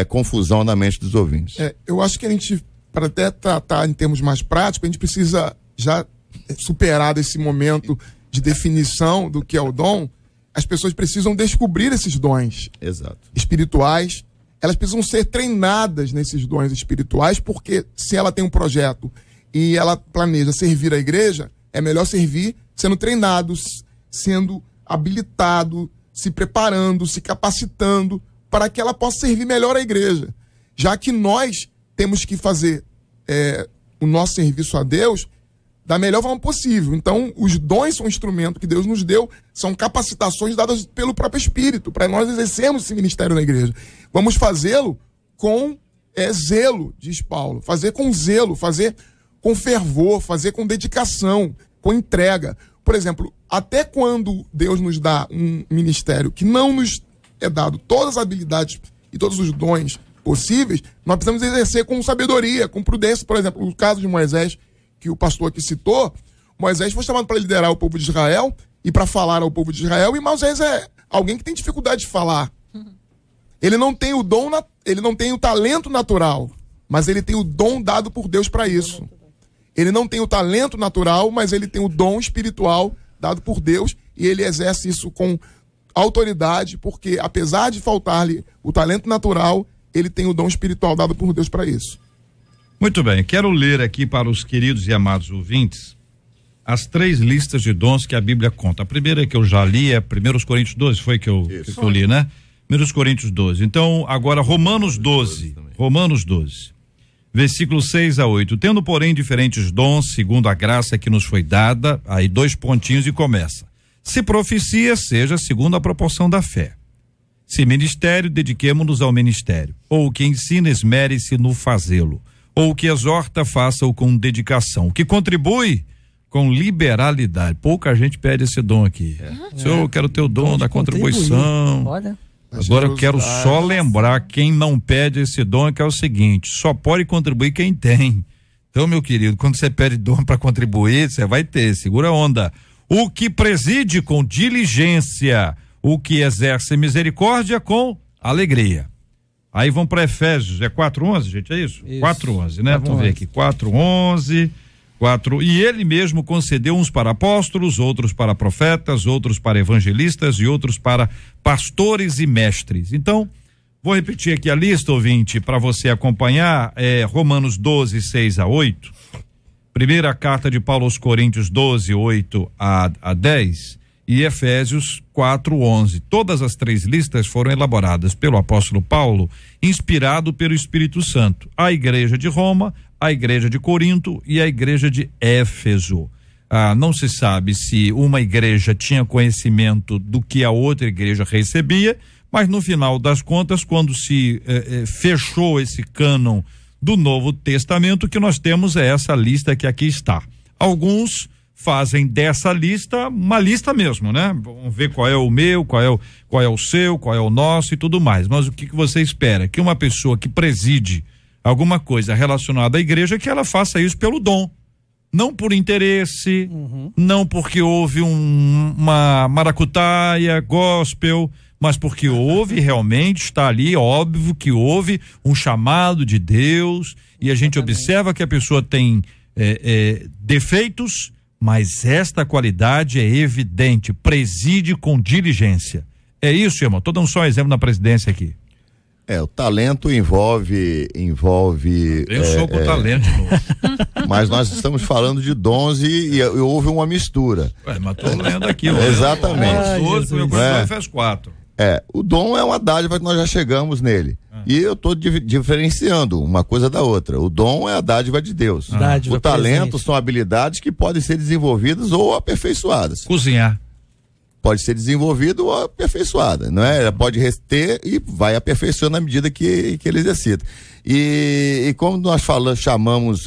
confusão na mente dos ouvintes. Eu acho que a gente, para até tratar em termos mais práticos, a gente precisa já superar esse momento de definição do que é o dom. As pessoas precisam descobrir esses dons espirituais. Elas precisam ser treinadas nesses dons espirituais, porque se ela tem um projeto e ela planeja servir a igreja, é melhor servir sendo treinado, sendo habilitado, se preparando, se capacitando, para que ela possa servir melhor a igreja. Já que nós temos que fazer o nosso serviço a Deus da melhor forma possível. Então, os dons são um instrumento que Deus nos deu, são capacitações dadas pelo próprio Espírito, para nós exercermos esse ministério na igreja. Vamos fazê-lo com zelo, diz Paulo. Fazer com zelo, fazer com fervor, fazer com dedicação, com entrega. Por exemplo, até quando Deus nos dá um ministério que não nos é dado todas as habilidades e todos os dons possíveis, nós precisamos exercer com sabedoria, com prudência. Por exemplo, o caso de Moisés, que o pastor aqui citou, Moisés foi chamado para liderar o povo de Israel e para falar ao povo de Israel, e Moisés é alguém que tem dificuldade de falar. Ele não tem o dom, ele não tem o talento natural, mas ele tem o dom dado por Deus para isso. Ele não tem o talento natural, mas ele tem o dom espiritual dado por Deus, e ele exerce isso com autoridade, porque apesar de faltar-lhe o talento natural, ele tem o dom espiritual dado por Deus para isso. Muito bem, quero ler aqui para os queridos e amados ouvintes as 3 listas de dons que a Bíblia conta. A primeira que eu já li é 1 Coríntios 12, foi que eu li, né? 1 Coríntios 12. Então, agora Romanos 12, versículos 6-8. Tendo, porém, diferentes dons, segundo a graça que nos foi dada, aí 2 pontinhos e começa. Se profecia, seja segundo a proporção da fé. Se ministério, dediquemo-nos ao ministério. Ou o que ensina, esmere-se no fazê-lo. Ou o que exorta, faça-o com dedicação. O que contribui, com liberalidade. Pouca gente pede esse dom aqui. Senhor, eu quero ter o dom da contribuição. Olha. Agora eu quero só lembrar quem não pede esse dom, que é o seguinte: só pode contribuir quem tem. Então, meu querido, quando você pede dom para contribuir, você vai ter, segura a onda. O que preside com diligência, o que exerce misericórdia com alegria. Aí vão para Efésios, 4:11, gente, é isso? 4:11, né? 4:11. Vamos ver aqui, 4:11, e ele mesmo concedeu uns para apóstolos, outros para profetas, outros para evangelistas e outros para pastores e mestres. Então, vou repetir aqui a lista, ouvinte, para você acompanhar, Romanos 12, 6-8, primeira carta de Paulo aos Coríntios 12, 8-10 e Efésios 4:11. Todas as 3 listas foram elaboradas pelo apóstolo Paulo, inspirado pelo Espírito Santo. A igreja de Roma, a igreja de Corinto e a igreja de Éfeso. Não se sabe se uma igreja tinha conhecimento do que a outra igreja recebia, mas no final das contas, quando se fechou esse cânon do Novo Testamento, que nós temos é essa lista que aqui está. Alguns fazem dessa lista uma lista mesmo, né? Vamos ver qual é o meu, qual é o seu, qual é o nosso e tudo mais. Mas o que você espera? Que uma pessoa que preside alguma coisa relacionada à igreja, que ela faça isso pelo dom, não por interesse, não porque houve uma maracutaia, gospel, mas porque houve realmente, está ali, óbvio que houve um chamado de Deus, e a gente observa que a pessoa tem defeitos, mas esta qualidade é evidente, preside com diligência. É isso, irmão. Estou dando só um exemplo na presidência aqui. O talento envolve. Eu sou com talento de novo. Mas nós estamos falando de dons e houve uma mistura. Mas tô lendo aqui, Exatamente. Fez 4. O dom é uma dádiva que nós já chegamos nele. E eu estou diferenciando uma coisa da outra. O dom é a dádiva de Deus. O talento são habilidades que podem ser desenvolvidas ou aperfeiçoadas. Cozinhar. Pode ser desenvolvido ou aperfeiçoada, não é? Ela pode ter e vai aperfeiçoando na medida que ele exercita. E como nós chamamos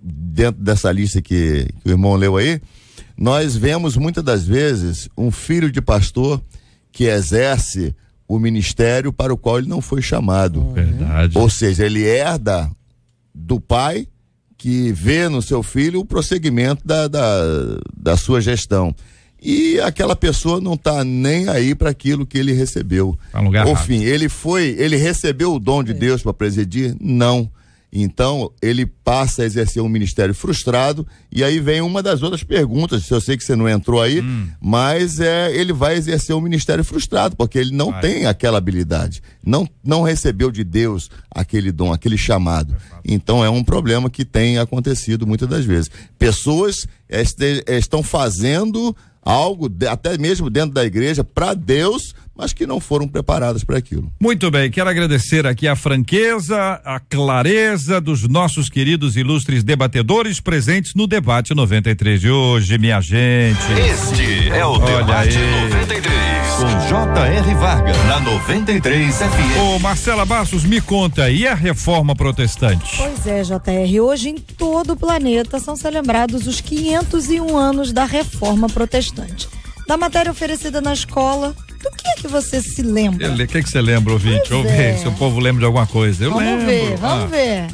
dentro dessa lista que o irmão leu aí, nós vemos muitas das vezes um filho de pastor que exerce o ministério para o qual ele não foi chamado. Verdade. Ou seja, ele herda do pai que vê no seu filho o prosseguimento da sua gestão. E aquela pessoa não está nem aí para aquilo que ele recebeu. Enfim, ele recebeu o dom de Deus para presidir? Não. Então, ele passa a exercer um ministério frustrado, e aí vem uma das outras perguntas, eu sei que você não entrou aí, mas ele vai exercer um ministério frustrado, porque ele não tem aquela habilidade, não recebeu de Deus aquele dom, aquele chamado. Então, é um problema que tem acontecido muitas das vezes. Pessoas estão fazendo algo, até mesmo dentro da igreja, para Deus, mas que não foram preparadas para aquilo. Muito bem, quero agradecer aqui a franqueza, a clareza dos nossos queridos ilustres debatedores presentes no Debate 93 de hoje, minha gente. Este é o Debate 93, com J.R. Vargas, na 93 FM. Ô Marcela Bastos, me conta, e a reforma protestante? Pois é, J.R., hoje em todo o planeta são celebrados os 501 anos da reforma protestante. Da matéria oferecida na escola, do que é que você se lembra? O que você lembra, ouvinte? Vamos ver se o povo lembra de alguma coisa. Vamos ver.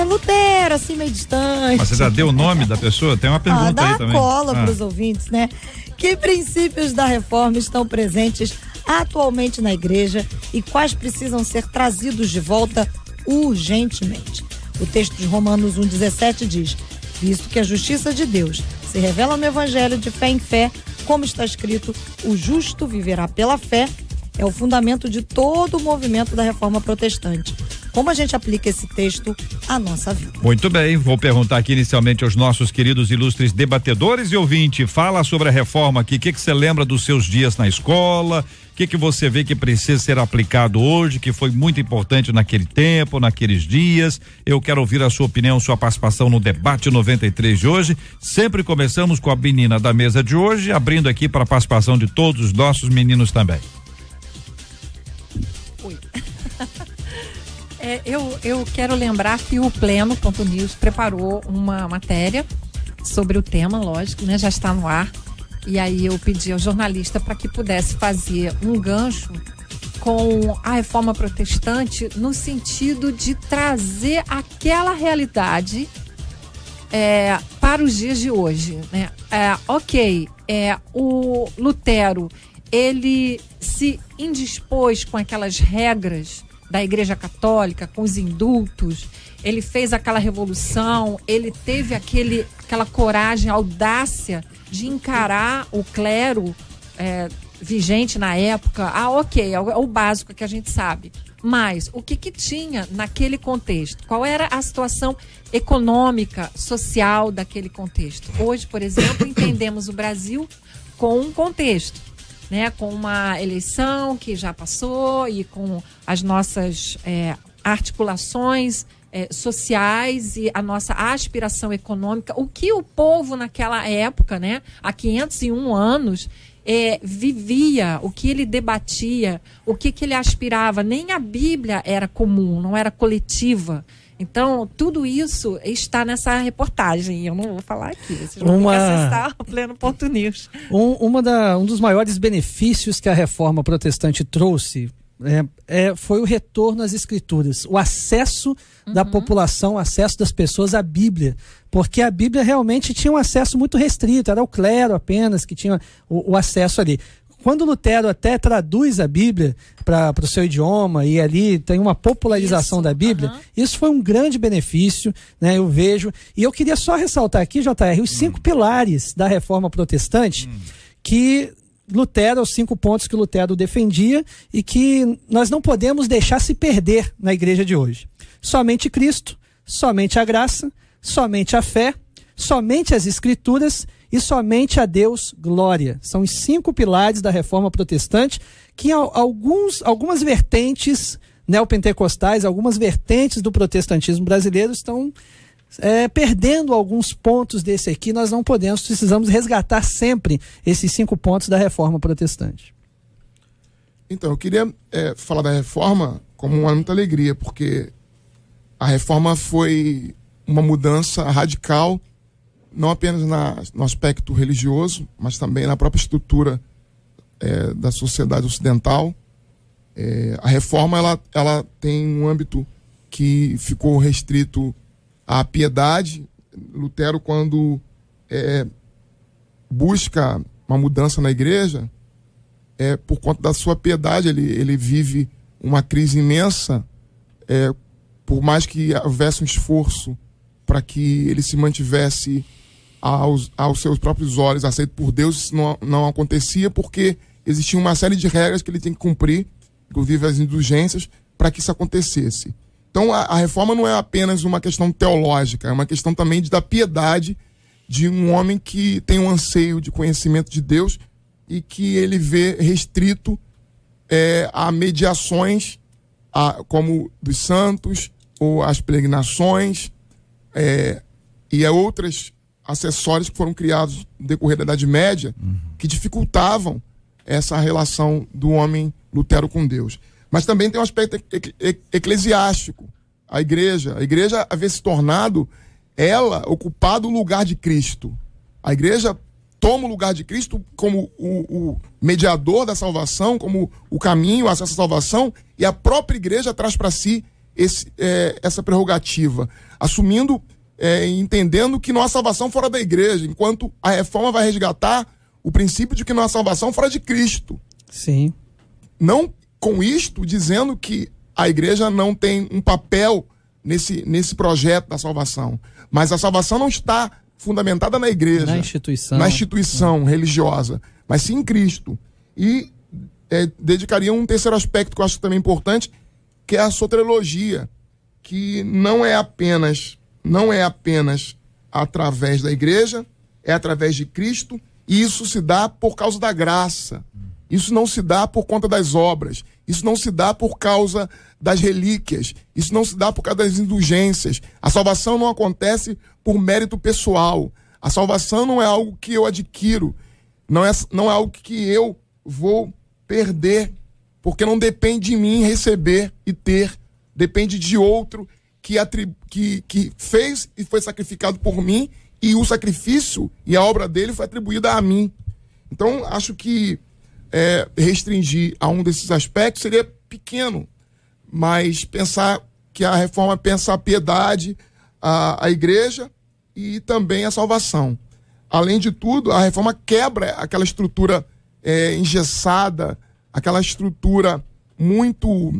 Lutero, assim, meio distante. Mas você já deu o nome da pessoa? Tem uma pergunta aí também. Dá cola pros ouvintes, né? Que princípios da reforma estão presentes atualmente na igreja e quais precisam ser trazidos de volta urgentemente? O texto de Romanos 1,17 diz: visto que a justiça de Deus se revela no evangelho de fé em fé, como está escrito, o justo viverá pela fé, é o fundamento de todo o movimento da reforma protestante. Como a gente aplica esse texto à nossa vida? Muito bem, vou perguntar aqui inicialmente aos nossos queridos ilustres debatedores e ouvinte, fala sobre a reforma aqui, o que você lembra dos seus dias na escola, o que você vê que precisa ser aplicado hoje, que foi muito importante naquele tempo, naqueles dias. Eu quero ouvir a sua opinião, sua participação no Debate 93 de hoje. Sempre começamos com a menina da mesa de hoje, abrindo aqui para a participação de todos os nossos meninos também. Oi. Eu quero lembrar que o Pleno.news preparou uma matéria sobre o tema, lógico, né? Já está no ar. E aí eu pedi ao jornalista para que pudesse fazer um gancho com a reforma protestante no sentido de trazer aquela realidade para os dias de hoje, né? O Lutero, ele se indispôs com aquelas regras da Igreja Católica, com os indultos, ele fez aquela revolução, ele teve aquela coragem, audácia de encarar o clero vigente na época. É o básico que a gente sabe. Mas o que tinha naquele contexto? Qual era a situação econômica, social daquele contexto? Hoje, por exemplo, entendemos o Brasil com um contexto, né? Com uma eleição que já passou e com as nossas articulações sociais e a nossa aspiração econômica, o que o povo naquela época, né, há 501 anos, vivia, o que ele debatia, o que ele aspirava. Nem a Bíblia era comum, não era coletiva. Então, tudo isso está nessa reportagem. Eu não vou falar aqui, vocês vão ter que acessar o Pleno.news. Um dos maiores benefícios que a reforma protestante trouxe foi o retorno às escrituras, o acesso da população, o acesso das pessoas à Bíblia, porque a Bíblia realmente tinha um acesso muito restrito, era o clero apenas que tinha o acesso ali. Quando Lutero até traduz a Bíblia para o seu idioma e ali tem uma popularização da Bíblia, isso foi um grande benefício, né? Eu vejo, e eu queria só ressaltar aqui, JR, os 5 pilares da reforma protestante que Lutero, os 5 pontos que Lutero defendia e que nós não podemos deixar se perder na igreja de hoje. Somente Cristo, somente a graça, somente a fé, somente as escrituras e somente a Deus glória. São os 5 pilares da reforma protestante que algumas vertentes neopentecostais, algumas vertentes do protestantismo brasileiro estão perdendo alguns pontos desse aqui. Nós não precisamos resgatar sempre esses 5 pontos da reforma protestante. Então, eu queria falar da reforma como muita alegria, porque a reforma foi uma mudança radical, não apenas no aspecto religioso, mas também na própria estrutura da sociedade ocidental. A reforma ela tem um âmbito que ficou restrito à piedade. Lutero, quando busca uma mudança na igreja, por conta da sua piedade, ele vive uma crise imensa, por mais que houvesse um esforço para que ele se mantivesse aos seus próprios olhos aceito por Deus, isso não acontecia, porque existia uma série de regras que ele tem que cumprir, inclusive as indulgências, para que isso acontecesse. Então a reforma não é apenas uma questão teológica, é uma questão também da piedade de um homem que tem um anseio de conhecimento de Deus e que ele vê restrito a mediações como dos santos, ou as peregrinações, e a outros acessórios que foram criados no decorrer da Idade Média, que dificultavam essa relação do homem Lutero com Deus. Mas também tem um aspecto eclesiástico. A igreja havia se tornado, ocupado o lugar de Cristo. A igreja toma o lugar de Cristo como o mediador da salvação, como o caminho, o acesso à salvação, e a própria igreja traz para si essa prerrogativa, assumindo entendendo que não há salvação fora da igreja, enquanto a reforma vai resgatar o princípio de que não há salvação fora de Cristo. Sim. Não com isto dizendo que a igreja não tem um papel nesse projeto da salvação, mas a salvação não está fundamentada na igreja, na instituição religiosa, mas sim em Cristo. E dedicaria um terceiro aspecto que eu acho também importante, que é a soteriologia, que não é apenas através da igreja, é através de Cristo, e isso se dá por causa da graça. Isso não se dá por conta das obras, isso não se dá por causa das relíquias, isso não se dá por causa das indulgências. A salvação não acontece por mérito pessoal. A salvação não é algo que eu adquiro, não é algo que eu vou perder, porque não depende de mim receber e ter, depende de outro que fez e foi sacrificado por mim, e o sacrifício e a obra dele foi atribuída a mim. Então, acho que restringir a um desses aspectos seria pequeno, mas pensar que a reforma pensa a piedade, a igreja e também a salvação. Além de tudo, a reforma quebra aquela estrutura engessada, aquela estrutura muito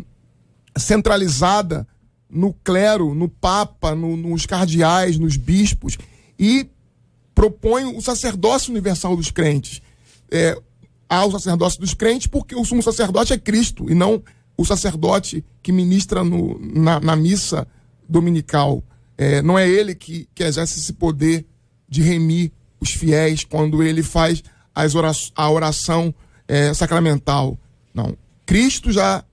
centralizada no clero, no papa, nos cardeais, nos bispos, e propõe o sacerdócio universal dos crentes. Há o sacerdócio dos crentes porque o sumo sacerdote é Cristo, e não o sacerdote que ministra na missa dominical. Não é ele que exerce esse poder de remir os fiéis quando ele faz a oração sacramental. Não. Cristo já,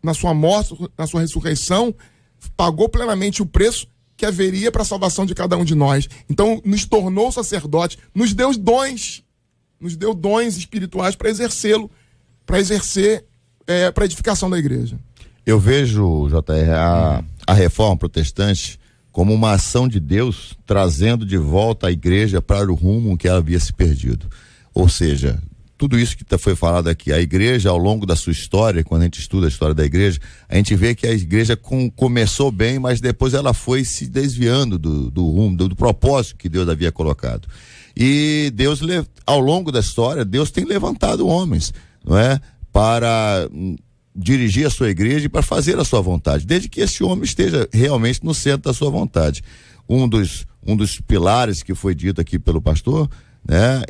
na sua morte, na sua ressurreição, pagou plenamente o preço que haveria para a salvação de cada um de nós. Então, nos tornou sacerdote, nos deu dons espirituais para exercê-lo, para exercer para a edificação da igreja. Eu vejo, JR, a reforma protestante como uma ação de Deus trazendo de volta a igreja para o rumo que ela havia se perdido. Ou seja, tudo isso que foi falado aqui, a igreja ao longo da sua história, quando a gente estuda a história da igreja, a gente vê que a igreja começou bem, mas depois ela foi se desviando do rumo, do propósito que Deus havia colocado. E Deus, ao longo da história, Deus tem levantado homens, não é? Para dirigir a sua igreja e para fazer a sua vontade, desde que esse homem esteja realmente no centro da sua vontade. Um dos pilares que foi dito aqui pelo pastor, né,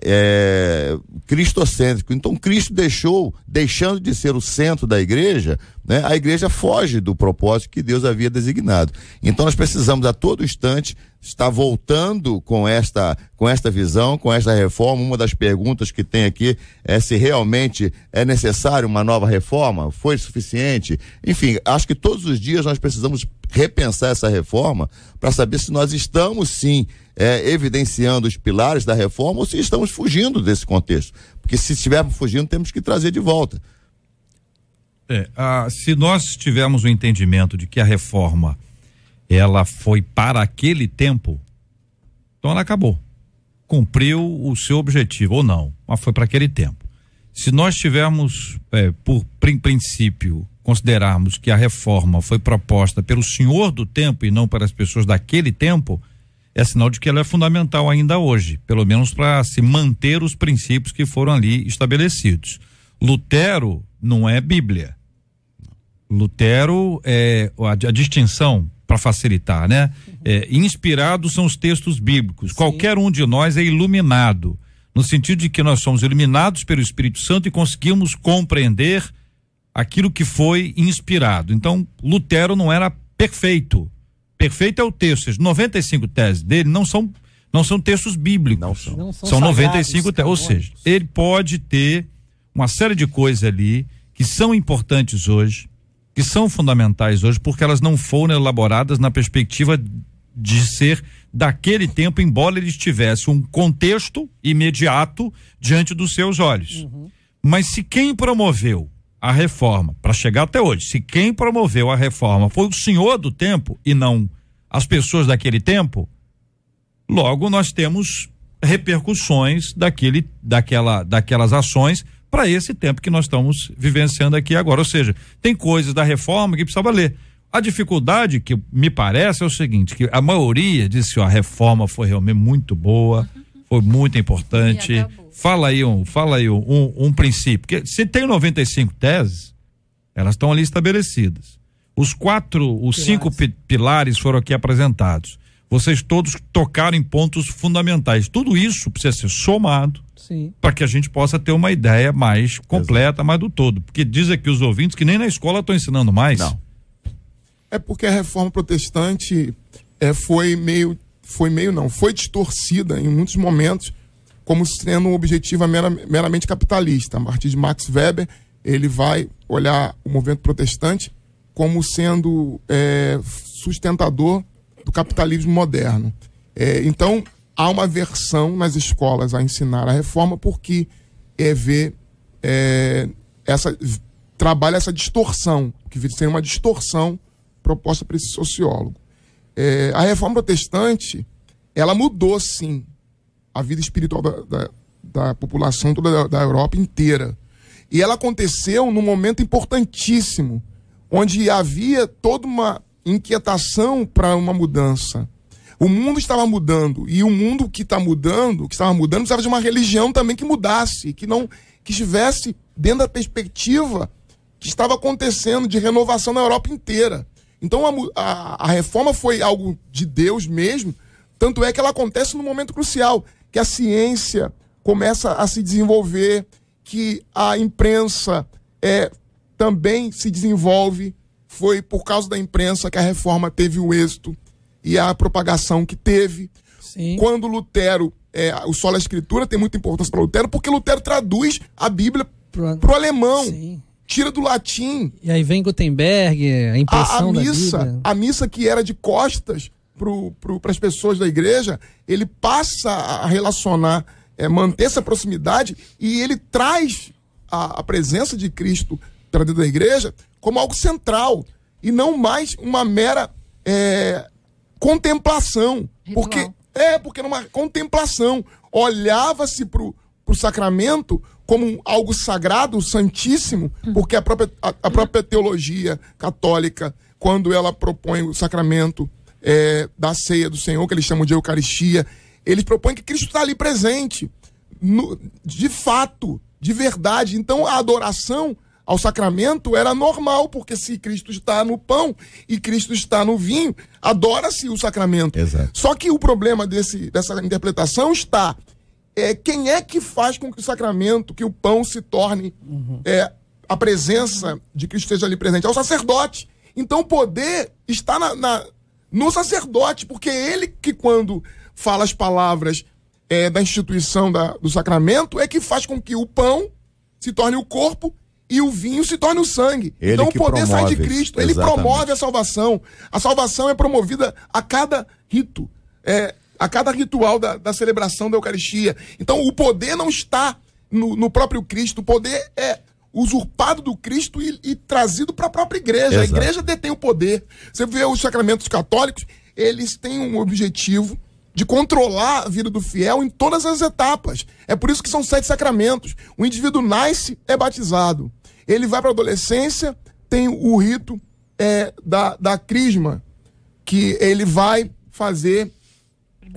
cristocêntrico. Então Cristo deixando de ser o centro da igreja, né, a igreja foge do propósito que Deus havia designado. Então nós precisamos a todo instante estar voltando com esta visão, com esta reforma. Uma das perguntas que tem aqui é se realmente é necessário uma nova reforma, foi suficiente? Enfim, acho que todos os dias nós precisamos repensar essa reforma para saber se nós estamos sim evidenciando os pilares da reforma ou se estamos fugindo desse contexto. Porque se estivermos fugindo, temos que trazer de volta. Se nós tivermos o entendimento de que a reforma ela foi para aquele tempo, então ela acabou. Cumpriu o seu objetivo, ou não, mas foi para aquele tempo. Se nós tivermos, por princípio, considerarmos que a reforma foi proposta pelo Senhor do tempo e não para as pessoas daquele tempo, é sinal de que ela é fundamental ainda hoje, pelo menos para se manter os princípios que foram ali estabelecidos. Lutero não é Bíblia. Lutero é a distinção, para facilitar, né? Inspirados são os textos bíblicos. Sim. Qualquer um de nós é iluminado, no sentido de que nós somos iluminados pelo Espírito Santo e conseguimos compreender aquilo que foi inspirado. Então, Lutero não era perfeito. Perfeito é o texto. As 95 teses dele não são textos bíblicos. Não são 95 teses. Ou seja, ele pode ter uma série de coisas ali que são importantes hoje, que são fundamentais hoje, porque elas não foram elaboradas na perspectiva de ser daquele tempo, embora eles tivessem um contexto imediato diante dos seus olhos. Uhum. Mas se quem promoveu a reforma, para chegar até hoje, se quem promoveu a reforma foi o Senhor do tempo e não as pessoas daquele tempo, logo nós temos repercussões daquelas ações para esse tempo que nós estamos vivenciando aqui agora. Ou seja, tem coisas da reforma que precisava ler. A dificuldade que me parece é o seguinte, que a maioria disse que a reforma foi realmente muito boa, foi muito importante. Fala aí um princípio, porque se tem 95 teses, elas estão ali estabelecidas. Os 5 pilares foram aqui apresentados. Vocês todos tocaram em pontos fundamentais. Tudo isso precisa ser somado para que a gente possa ter uma ideia mais completa, mais do todo. Porque diz aqui os ouvintes que nem na escola estão ensinando mais. Não. É porque a reforma protestante foi distorcida em muitos momentos como sendo um objetivo meramente capitalista. A partir de Max Weber, ele vai olhar o movimento protestante como sendo sustentador do capitalismo moderno. Então, há uma versão nas escolas a ensinar a reforma porque trabalha essa distorção, que seria uma distorção proposta por esse sociólogo. A reforma protestante, ela mudou, sim, a vida espiritual da população toda da Europa inteira. E ela aconteceu num momento importantíssimo, onde havia toda uma inquietação para uma mudança. O mundo estava mudando, e o mundo que estava mudando, precisava de uma religião também que mudasse, que estivesse dentro da perspectiva que estava acontecendo de renovação na Europa inteira. Então a reforma foi algo de Deus mesmo, tanto é que ela acontece num momento crucial, que a ciência começa a se desenvolver, que a imprensa também se desenvolve. Foi por causa da imprensa que a reforma teve o êxito e a propagação que teve. Sim. Quando Lutero, o Sola Escritura tem muita importância para Lutero, porque Lutero traduz a Bíblia para o alemão. Sim. Tira do latim. E aí vem Gutenberg, a impressão da Bíblia. A missa que era de costas para as pessoas da igreja, ele passa a relacionar, manter essa proximidade, e ele traz a presença de Cristo para dentro da igreja como algo central, e não mais uma mera contemplação. Porque numa contemplação olhava-se para o sacramento como algo sagrado, santíssimo, porque a própria teologia católica, quando ela propõe o sacramento da ceia do Senhor, que eles chamam de Eucaristia, eles propõem que Cristo está ali presente, de fato, de verdade. Então a adoração ao sacramento era normal, porque se Cristo está no pão e Cristo está no vinho, adora-se o sacramento. Exato. Só que o problema dessa interpretação está quem é que faz com que o sacramento, que o pão se torne a presença de Cristo esteja ali presente? É o sacerdote. Então o poder está no sacerdote, porque é ele que, quando fala as palavras da instituição do sacramento, é que faz com que o pão se torne o corpo e o vinho se torne o sangue. Ele então o poder sai de promove, Cristo. Ele exatamente. promove a salvação. A salvação é promovida a cada rito, a cada ritual da celebração da Eucaristia. Então o poder não está no próprio Cristo. O poder é usurpado do Cristo e trazido para a própria igreja. Exato. A igreja detém o poder. Você vê os sacramentos católicos, eles têm um objetivo de controlar a vida do fiel em todas as etapas. É por isso que são 7 sacramentos. O indivíduo nasce, é batizado. Ele vai para a adolescência, tem o rito da crisma, que ele vai fazer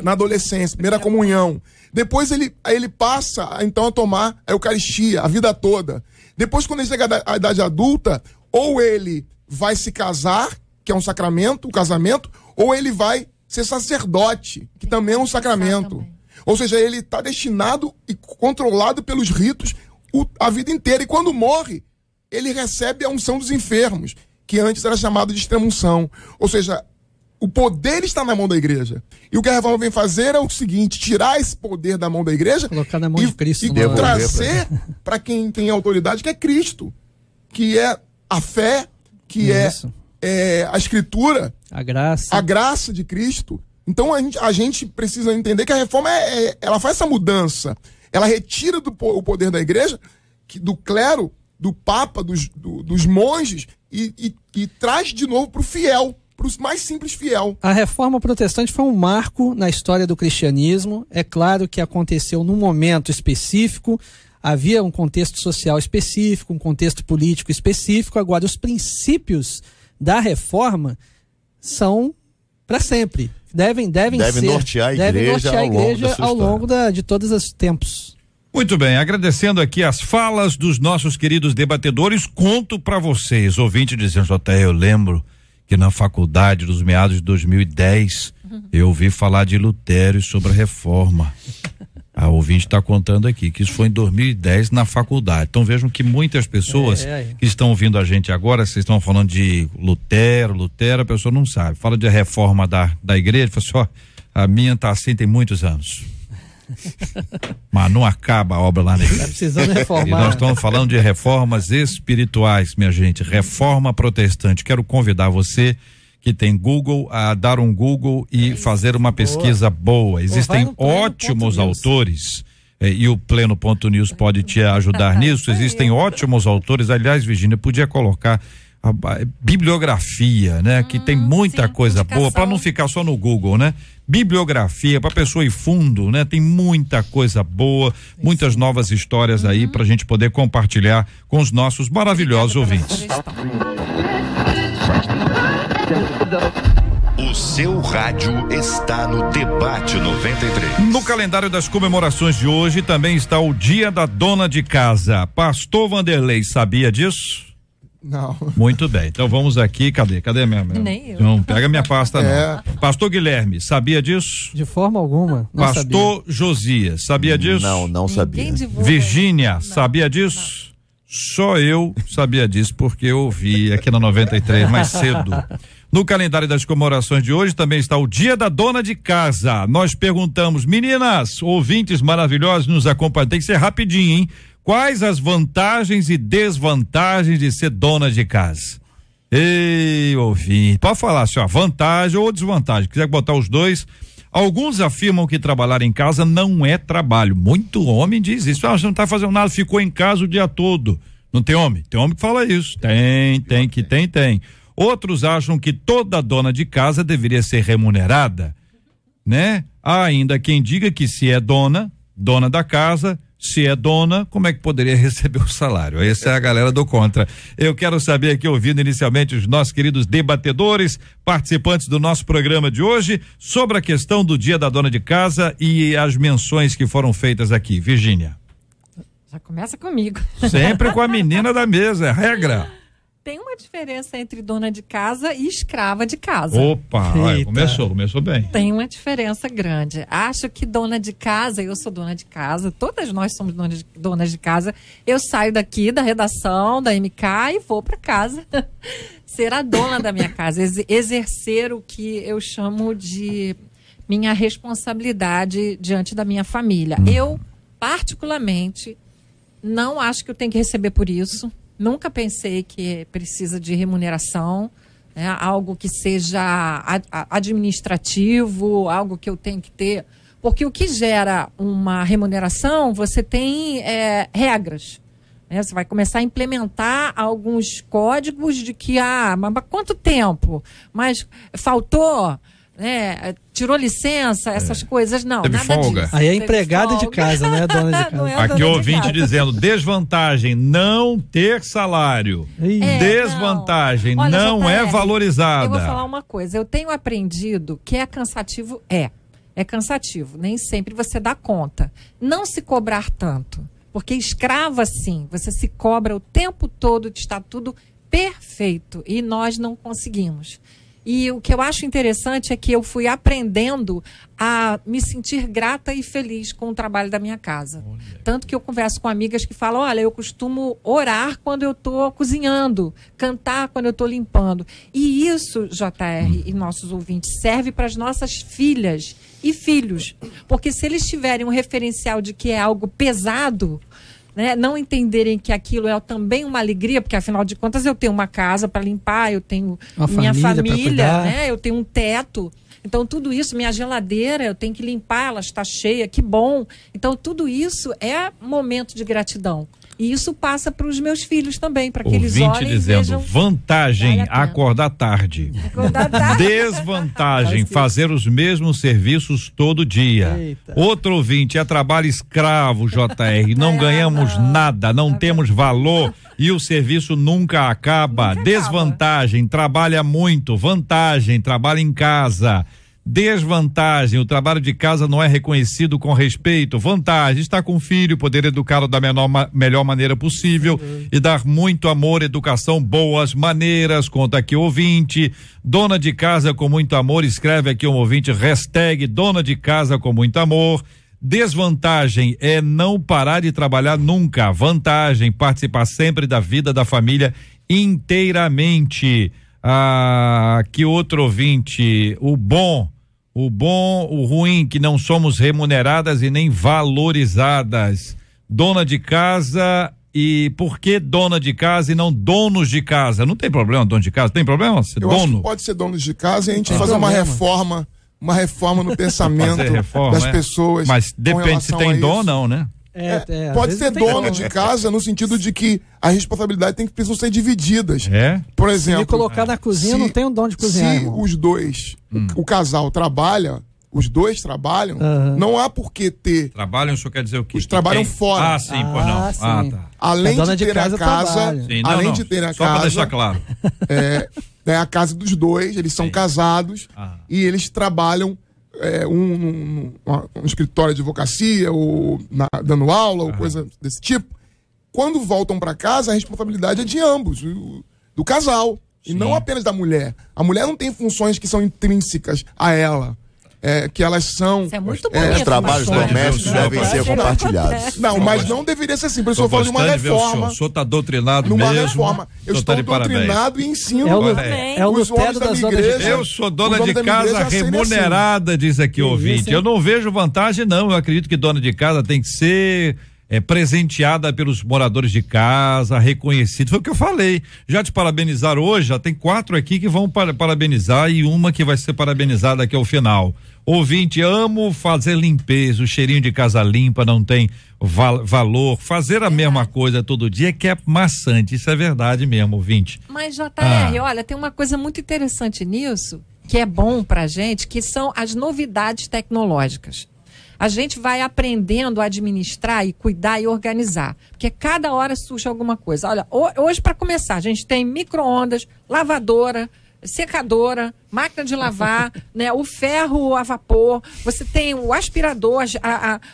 na adolescência, primeira comunhão. Depois ele passa, então, a tomar a Eucaristia, a vida toda. Depois, quando ele chega à idade adulta, ou ele vai se casar, que é um sacramento, o casamento, ou ele vai ser sacerdote, que também é um sacramento. Ou seja, ele está destinado e controlado pelos ritos a vida inteira. E quando morre, ele recebe a unção dos enfermos, que antes era chamado de extrema-unção. Ou seja, o poder está na mão da igreja. E o que a reforma vem fazer é o seguinte: tirar esse poder da mão da igreja, colocar na mão de Cristo, e trazer para quem tem autoridade, que é Cristo, que é a fé, que é a escritura, a graça de Cristo. Então a gente precisa entender que a reforma ela faz essa mudança. Ela retira o poder da igreja, do clero, do papa, dos monges, e traz de novo para o fiel, para o mais simples fiel. A reforma protestante foi um marco na história do cristianismo. É claro que aconteceu num momento específico, havia um contexto social específico, um contexto político específico. Agora, os princípios da reforma são para sempre. Devem nortear a igreja ao longo de todos os tempos. Muito bem, agradecendo aqui as falas dos nossos queridos debatedores, conto para vocês, ouvinte dizendo, até eu lembro que na faculdade dos meados de 2010 eu ouvi falar de Lutero e sobre a reforma. A ouvinte está contando aqui que isso foi em 2010 na faculdade. Então vejam que muitas pessoas que estão ouvindo a gente agora, vocês estão falando de Lutero, a pessoa não sabe. Fala de reforma da igreja, fala assim, a minha tá assim tem muitos anos. Mas não acaba a obra lá na igreja. Tá precisando reformar. E nós estamos falando de reformas espirituais, minha gente. Reforma protestante. Quero convidar você que tem Google a dar um Google e fazer uma pesquisa boa. Existem ótimos autores e o Pleno.news pode te ajudar nisso. Existem ótimos autores. Aliás, Virgínia, podia colocar a bibliografia, né? Que tem muita coisa boa, para não ficar só no Google, né? Bibliografia, para pessoa ir fundo, né? Tem muita coisa boa, muitas novas histórias aí pra gente poder compartilhar com os nossos maravilhosos ouvintes. O seu rádio está no Debate 93. No calendário das comemorações de hoje também está o Dia da Dona de Casa. Pastor Vanderlei, sabia disso? Não. Muito bem, então vamos aqui, cadê a minha? Nem eu. Não pega minha pasta não. Pastor Guilherme, sabia disso? De forma alguma, não Pastor sabia. Josias, sabia disso? Não sabia. Virgínia, sabia disso? Só eu sabia disso porque eu ouvi aqui na 93 mais cedo. No calendário das comemorações de hoje também está o Dia da Dona de Casa. Nós perguntamos, meninas, ouvintes maravilhosos, nos acompanham, tem que ser rapidinho, hein? Quais as vantagens e desvantagens de ser dona de casa? Ei, ouvinte, pode falar assim, ó, vantagem ou desvantagem, quiser botar os dois. Alguns afirmam que trabalhar em casa não é trabalho. Muito homem diz isso. Você não tá fazendo nada, ficou em casa o dia todo. Não tem homem? Tem homem que fala isso. Tem. Outros acham que toda dona de casa deveria ser remunerada, né? Há ainda quem diga que se é dona da casa, se é dona, como é que poderia receber o salário? Essa é a galera do contra. Eu quero saber aqui, ouvindo inicialmente os nossos queridos debatedores, participantes do nosso programa de hoje, sobre a questão do Dia da Dona de Casa e as menções que foram feitas aqui. Virgínia. Já começa comigo. Sempre com a menina da mesa, é regra. Tem uma diferença entre dona de casa e escrava de casa. Opa, olha, começou bem. Tem uma diferença grande. Acho que dona de casa, eu sou dona de casa, todas nós somos donas de casa. Eu saio daqui da redação, da MK e vou para casa ser a dona da minha casa, exercer o que eu chamo de minha responsabilidade diante da minha família. Eu, particularmente, não acho que eu tenho que receber por isso. Nunca pensei que precisa de remuneração, né? Algo que seja administrativo, algo que eu tenho que ter. Porque o que gera uma remuneração, você tem regras. Né? Você vai começar a implementar alguns códigos de que, mas quanto tempo? Mas faltou... tirou licença, essas coisas, não, teve nada folga. disso. Aí é empregada de casa, né, dona de casa? Aqui ouvinte dizendo, desvantagem, não ter salário. Desvantagem, não é valorizada. Eu vou falar uma coisa, eu tenho aprendido que é cansativo, é cansativo, nem sempre você dá conta. Não se cobrar tanto, porque escrava sim, você se cobra o tempo todo de estar tudo perfeito e nós não conseguimos. E o que eu acho interessante é que eu fui aprendendo a me sentir grata e feliz com o trabalho da minha casa. Tanto que eu converso com amigas que falam, olha, eu costumo orar quando eu estou cozinhando, cantar quando eu estou limpando. E isso, JR e nossos ouvintes, serve para as nossas filhas e filhos. Porque se eles tiverem um referencial de que é algo pesado... Né, não entenderem que aquilo é também uma alegria, porque afinal de contas eu tenho uma casa para limpar, eu tenho minha família, né, eu tenho um teto, então tudo isso, minha geladeira, eu tenho que limpar, ela está cheia, que bom. Então tudo isso é momento de gratidão. E isso passa para os meus filhos também, para que eles olhem dizendo, e vejam... vantagem, acordar tarde. Desvantagem, fazer os mesmos serviços todo dia. Eita. Outro ouvinte, é trabalho escravo, JR. Não ganhamos nada, não temos valor e o serviço nunca acaba. Desvantagem, trabalha muito. Vantagem, trabalha em casa. Desvantagem, o trabalho de casa não é reconhecido com respeito. Vantagem, estar com o filho, poder educá-lo da melhor maneira possível e dar muito amor, educação, boas maneiras. Conta aqui o ouvinte, dona de casa com muito amor, escreve aqui um ouvinte, hashtag dona de casa com muito amor. Desvantagem é não parar de trabalhar nunca. Vantagem, participar sempre da vida da família inteiramente. Que outro ouvinte, o bom, o ruim, que não somos remuneradas e nem valorizadas. Dona de casa, e por que dona de casa e não donos de casa? Não tem problema dono de casa, tem problema ser dono? Acho que pode ser dono de casa e a gente fazer uma reforma no pensamento das pessoas. Mas depende se tem dono ou não, né? Pode ser dona de casa no sentido de que a responsabilidade precisam ser divididas. Por exemplo, se me colocar na cozinha, não tem um dono de cozinhar. Se os dois, o casal trabalha, os dois trabalham, não há por que ter. Trabalham, isso quer dizer o quê? Os trabalham fora. Sim, pois não. Tá. Além de ter a casa, de ter a casa. Só para deixar claro. É a casa dos dois, eles são casados e eles trabalham. Um escritório de advocacia ou dando aula ou coisa desse tipo. Quando voltam para casa, a responsabilidade é de ambos, do casal. Sim. E não apenas da mulher. A mulher não tem funções que são intrínsecas a ela. Que elas são... Isso é muito bonito, os trabalhos domésticos devem ser compartilhados. Não, mas não deveria ser assim. Por isso eu falo de uma reforma. O senhor está doutrinado numa mesmo. Reforma. Eu estou doutrinado e ensino. É o Lutero das donas de casa. Eu sou dona de casa remunerada, diz aqui o ouvinte. Eu não vejo vantagem, não. Eu acredito que dona de casa tem que ser... presenteada pelos moradores de casa, reconhecido. Foi o que eu falei. Já te parabenizar hoje, já tem 4 aqui que vão parabenizar e uma que vai ser parabenizada aqui ao final. Ouvinte, amo fazer limpeza, o cheirinho de casa limpa não tem valor. Fazer a mesma coisa todo dia que é maçante, isso é verdade mesmo, ouvinte. Mas JR, olha, tem uma coisa muito interessante nisso, que é bom pra gente, que são as novidades tecnológicas. A gente vai aprendendo a administrar e cuidar e organizar. Porque cada hora surge alguma coisa. Olha, hoje, para começar, a gente tem micro-ondas, lavadora, secadora, máquina de lavar, né, o ferro a vapor, você tem o aspirador,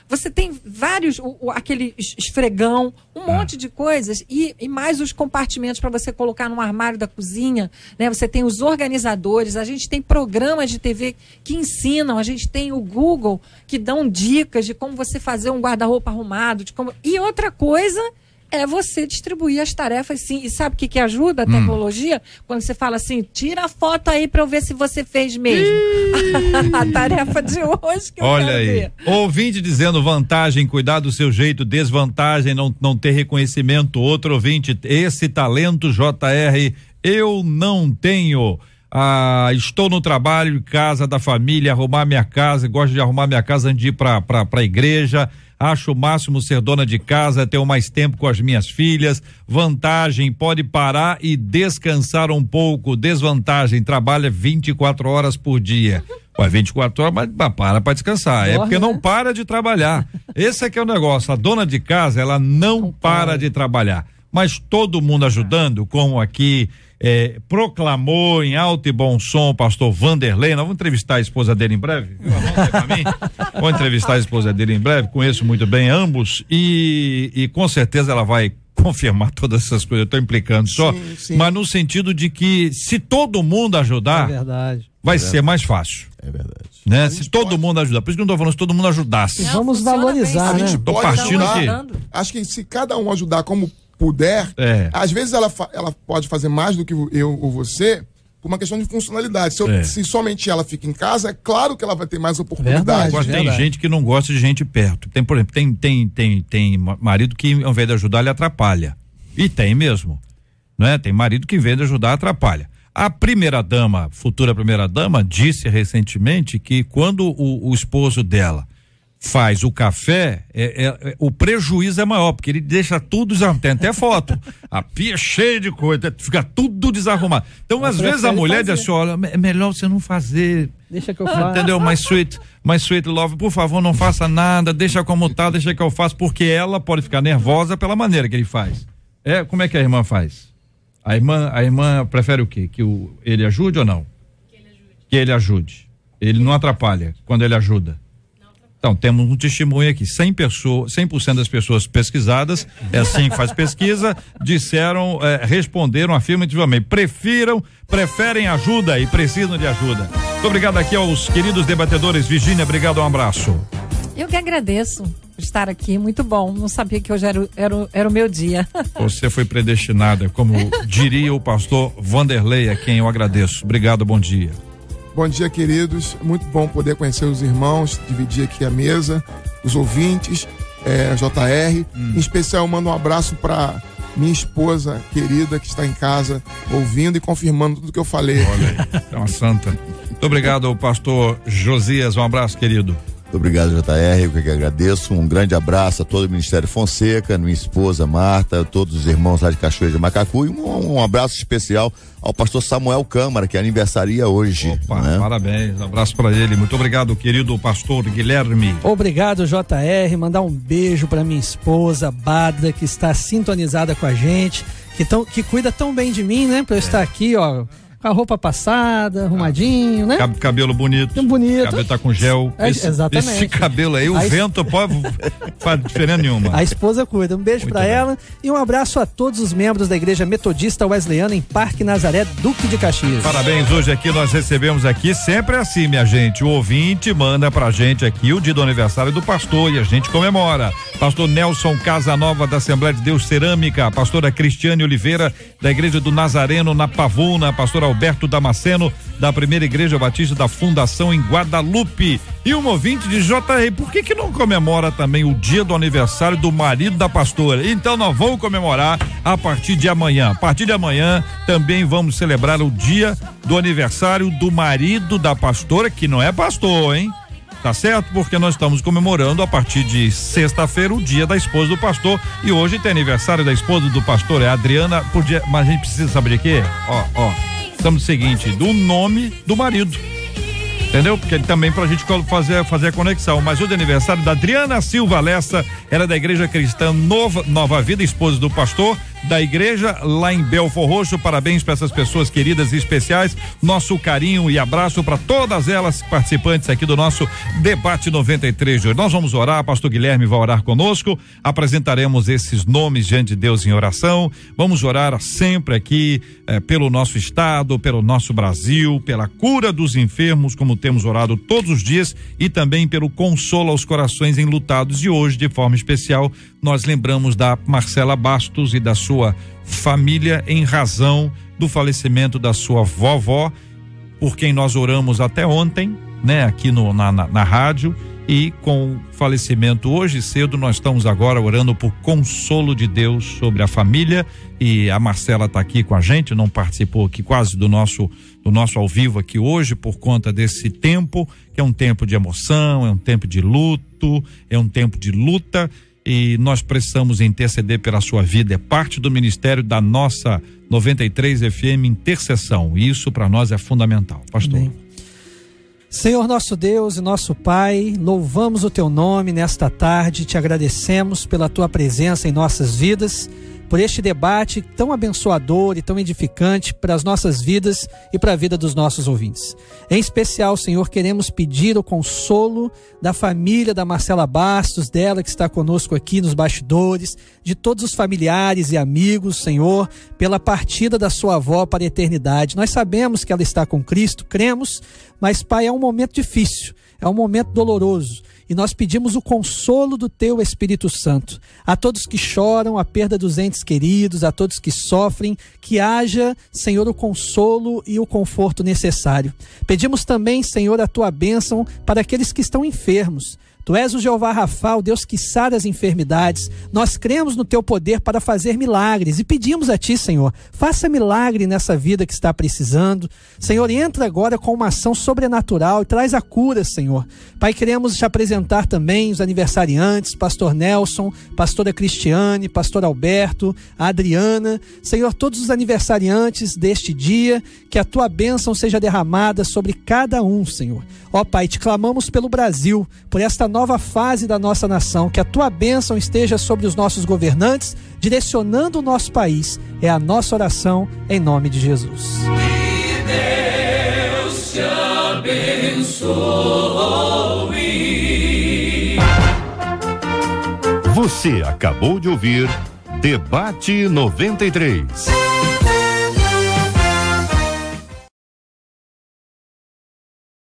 você tem vários, aquele esfregão, um monte de coisas e mais os compartimentos para você colocar no armário da cozinha, né? Você tem os organizadores, a gente tem programas de TV que ensinam, a gente tem o Google que dão dicas de como você fazer um guarda-roupa arrumado, de como... E outra coisa é você distribuir as tarefas, sim. E sabe o que ajuda a tecnologia? Quando você fala assim, tira a foto aí pra eu ver se você fez mesmo. A tarefa de hoje que eu Olha quero aí. ver. Ouvinte dizendo vantagem, cuidar do seu jeito, desvantagem, não ter reconhecimento. Outro ouvinte, esse talento, JR, eu não tenho. Estou no trabalho, casa da família, arrumar minha casa, gosto de arrumar minha casa antes de ir pra igreja. Acho o máximo ser dona de casa, ter mais tempo com as minhas filhas. Vantagem, pode parar e descansar um pouco. Desvantagem, trabalha 24 horas por dia. Ué, 24 horas, mas para descansar. É porque não para de trabalhar. Esse é que é o negócio. A dona de casa, ela não para de trabalhar. Mas todo mundo ajudando, como aqui proclamou em alto e bom som o pastor Vanderlei. Nós vamos entrevistar a esposa dele em breve. Vou entrevistar a esposa dele em breve, conheço muito bem ambos e com certeza ela vai confirmar todas essas coisas. Eu estou implicando só, sim. Mas no sentido de que se todo mundo ajudar, vai ser mais fácil. É verdade. Né? Se todo mundo ajudar. Por isso que eu não tô falando, se todo mundo ajudasse. Vamos valorizar, né? A gente Tô partindo aqui. Acho que se cada um ajudar como puder, às vezes ela pode fazer mais do que eu ou você por uma questão de funcionalidade. Se somente ela fica em casa, é claro que ela vai ter mais oportunidade. Agora tem gente que não gosta de gente perto. Tem, por exemplo, tem marido que ao invés de ajudar ele atrapalha. E tem mesmo, né? Tem marido que ao invés de ajudar atrapalha. A primeira-dama, futura primeira-dama, disse recentemente que quando o esposo dela faz o café, o prejuízo é maior, porque ele deixa tudo desarrumado. Tem até foto. A pia cheia de coisa, fica tudo desarrumado. Então, às vezes, a mulher diz assim: olha, é melhor você não fazer. Deixa que eu faço. Entendeu? My sweet love, por favor, não faça nada, deixa como tá, deixa que eu faço, porque ela pode ficar nervosa pela maneira que ele faz. Como é que a irmã faz? A irmã prefere o quê? Que ele ajude ou não? Que ele ajude. Ele não atrapalha quando ele ajuda. Então, temos um testemunho aqui, 100% das pessoas pesquisadas, é assim que faz pesquisa, responderam afirmativamente, preferem ajuda e precisam de ajuda. Muito obrigado aqui aos queridos debatedores. Virgínia, obrigado, um abraço. Eu que agradeço por estar aqui, muito bom, não sabia que hoje era o meu dia. Você foi predestinada, como diria o pastor Vanderlei, a quem eu agradeço. Obrigado, bom dia. Bom dia, queridos. Muito bom poder conhecer os irmãos, dividir aqui a mesa, os ouvintes, JR. Em especial, eu mando um abraço para minha esposa querida que está em casa ouvindo e confirmando tudo que eu falei. Olha aí, é uma santa. Muito obrigado, pastor Josias. Um abraço, querido. Muito obrigado, JR, eu que agradeço. Um grande abraço a todo o Ministério Fonseca, minha esposa Marta, todos os irmãos lá de Cachoeira de Macacu, e um abraço especial ao pastor Samuel Câmara, que aniversaria hoje. Opa, né? Parabéns, um abraço para ele. Muito obrigado, querido pastor Guilherme. Obrigado, JR. Mandar um beijo para minha esposa Badra, que está sintonizada com a gente, que cuida tão bem de mim, né? Para eu estar aqui, ó, com a roupa passada, arrumadinho, né? Cabelo bonito. Cabelo tá com gel. Exatamente. Esse cabelo aí, o vento pode faz diferença nenhuma. A esposa cuida. Um beijo para ela e um abraço a todos os membros da Igreja Metodista Wesleyana em Parque Nazaré, Duque de Caxias. Parabéns, hoje aqui nós recebemos aqui, sempre assim, minha gente, o ouvinte manda pra gente aqui o dia do aniversário do pastor e a gente comemora. Pastor Nelson Casanova da Assembleia de Deus Cerâmica, pastora Cristiane Oliveira da Igreja do Nazareno na Pavuna, pastor Alberto Damasceno da Primeira Igreja Batista da Fundação em Guadalupe, e um ouvinte de JR, por que não comemora também o dia do aniversário do marido da pastora? Então nós vamos comemorar a partir de amanhã. A partir de amanhã também vamos celebrar o dia do aniversário do marido da pastora, que não é pastor, hein? Tá certo? Porque nós estamos comemorando a partir de sexta-feira o dia da esposa do pastor, e hoje tem aniversário da esposa do pastor, é a Adriana, mas a gente precisa saber de quê? Estamos no seguinte, do nome do marido, entendeu? Porque também pra gente fazer a conexão, mas hoje é aniversário da Adriana Silva Lessa, ela é da Igreja Cristã Nova Vida, esposa do pastor, da igreja lá em Belfor Roxo. Parabéns para essas pessoas queridas e especiais. Nosso carinho e abraço para todas elas participantes aqui do nosso Debate 93 de hoje. Nós vamos orar, pastor Guilherme vai orar conosco, apresentaremos esses nomes diante de Deus em oração. Vamos orar sempre aqui pelo nosso estado, pelo nosso Brasil, pela cura dos enfermos, como temos orado todos os dias, e também pelo consolo aos corações enlutados. E hoje, de forma especial, nós lembramos da Marcela Bastos e da sua família em razão do falecimento da sua vovó, por quem nós oramos até ontem, né, aqui na rádio. E com o falecimento hoje cedo, nós estamos agora orando por consolo de Deus sobre a família. E a Marcela está aqui com a gente, não participou aqui quase do nosso ao vivo aqui hoje por conta desse tempo, que é um tempo de emoção, é um tempo de luto, é um tempo de luta, e nós precisamos interceder pela sua vida. É parte do ministério da nossa 93 FM Intercessão, e isso para nós é fundamental. Pastor. Bem. Senhor nosso Deus e nosso Pai, louvamos o teu nome nesta tarde, te agradecemos pela tua presença em nossas vidas, por este debate tão abençoador e tão edificante para as nossas vidas e para a vida dos nossos ouvintes. Em especial, Senhor, queremos pedir o consolo da família da Marcela Bastos, dela que está conosco aqui nos bastidores, de todos os familiares e amigos, Senhor, pela partida da sua avó para a eternidade. Nós sabemos que ela está com Cristo, cremos, mas, Pai, é um momento difícil, é um momento doloroso. E nós pedimos o consolo do teu Espírito Santo a todos que choram a perda dos entes queridos, a todos que sofrem, que haja, Senhor, o consolo e o conforto necessário. Pedimos também, Senhor, a tua bênção para aqueles que estão enfermos. Tu és o Jeová Rafa, o Deus que sara as enfermidades. Nós cremos no teu poder para fazer milagres e pedimos a ti, Senhor, faça milagre nessa vida que está precisando. Senhor, entra agora com uma ação sobrenatural e traz a cura, Senhor. Pai, queremos te apresentar também os aniversariantes, pastor Nelson, pastora Cristiane, pastor Alberto, a Adriana. Senhor, todos os aniversariantes deste dia, que a tua bênção seja derramada sobre cada um, Senhor. Ó Pai, te clamamos pelo Brasil, por esta nova fase da nossa nação, que a tua bênção esteja sobre os nossos governantes, direcionando o nosso país. É a nossa oração em nome de Jesus. Que Deus te abençoe. Você acabou de ouvir Debate 93.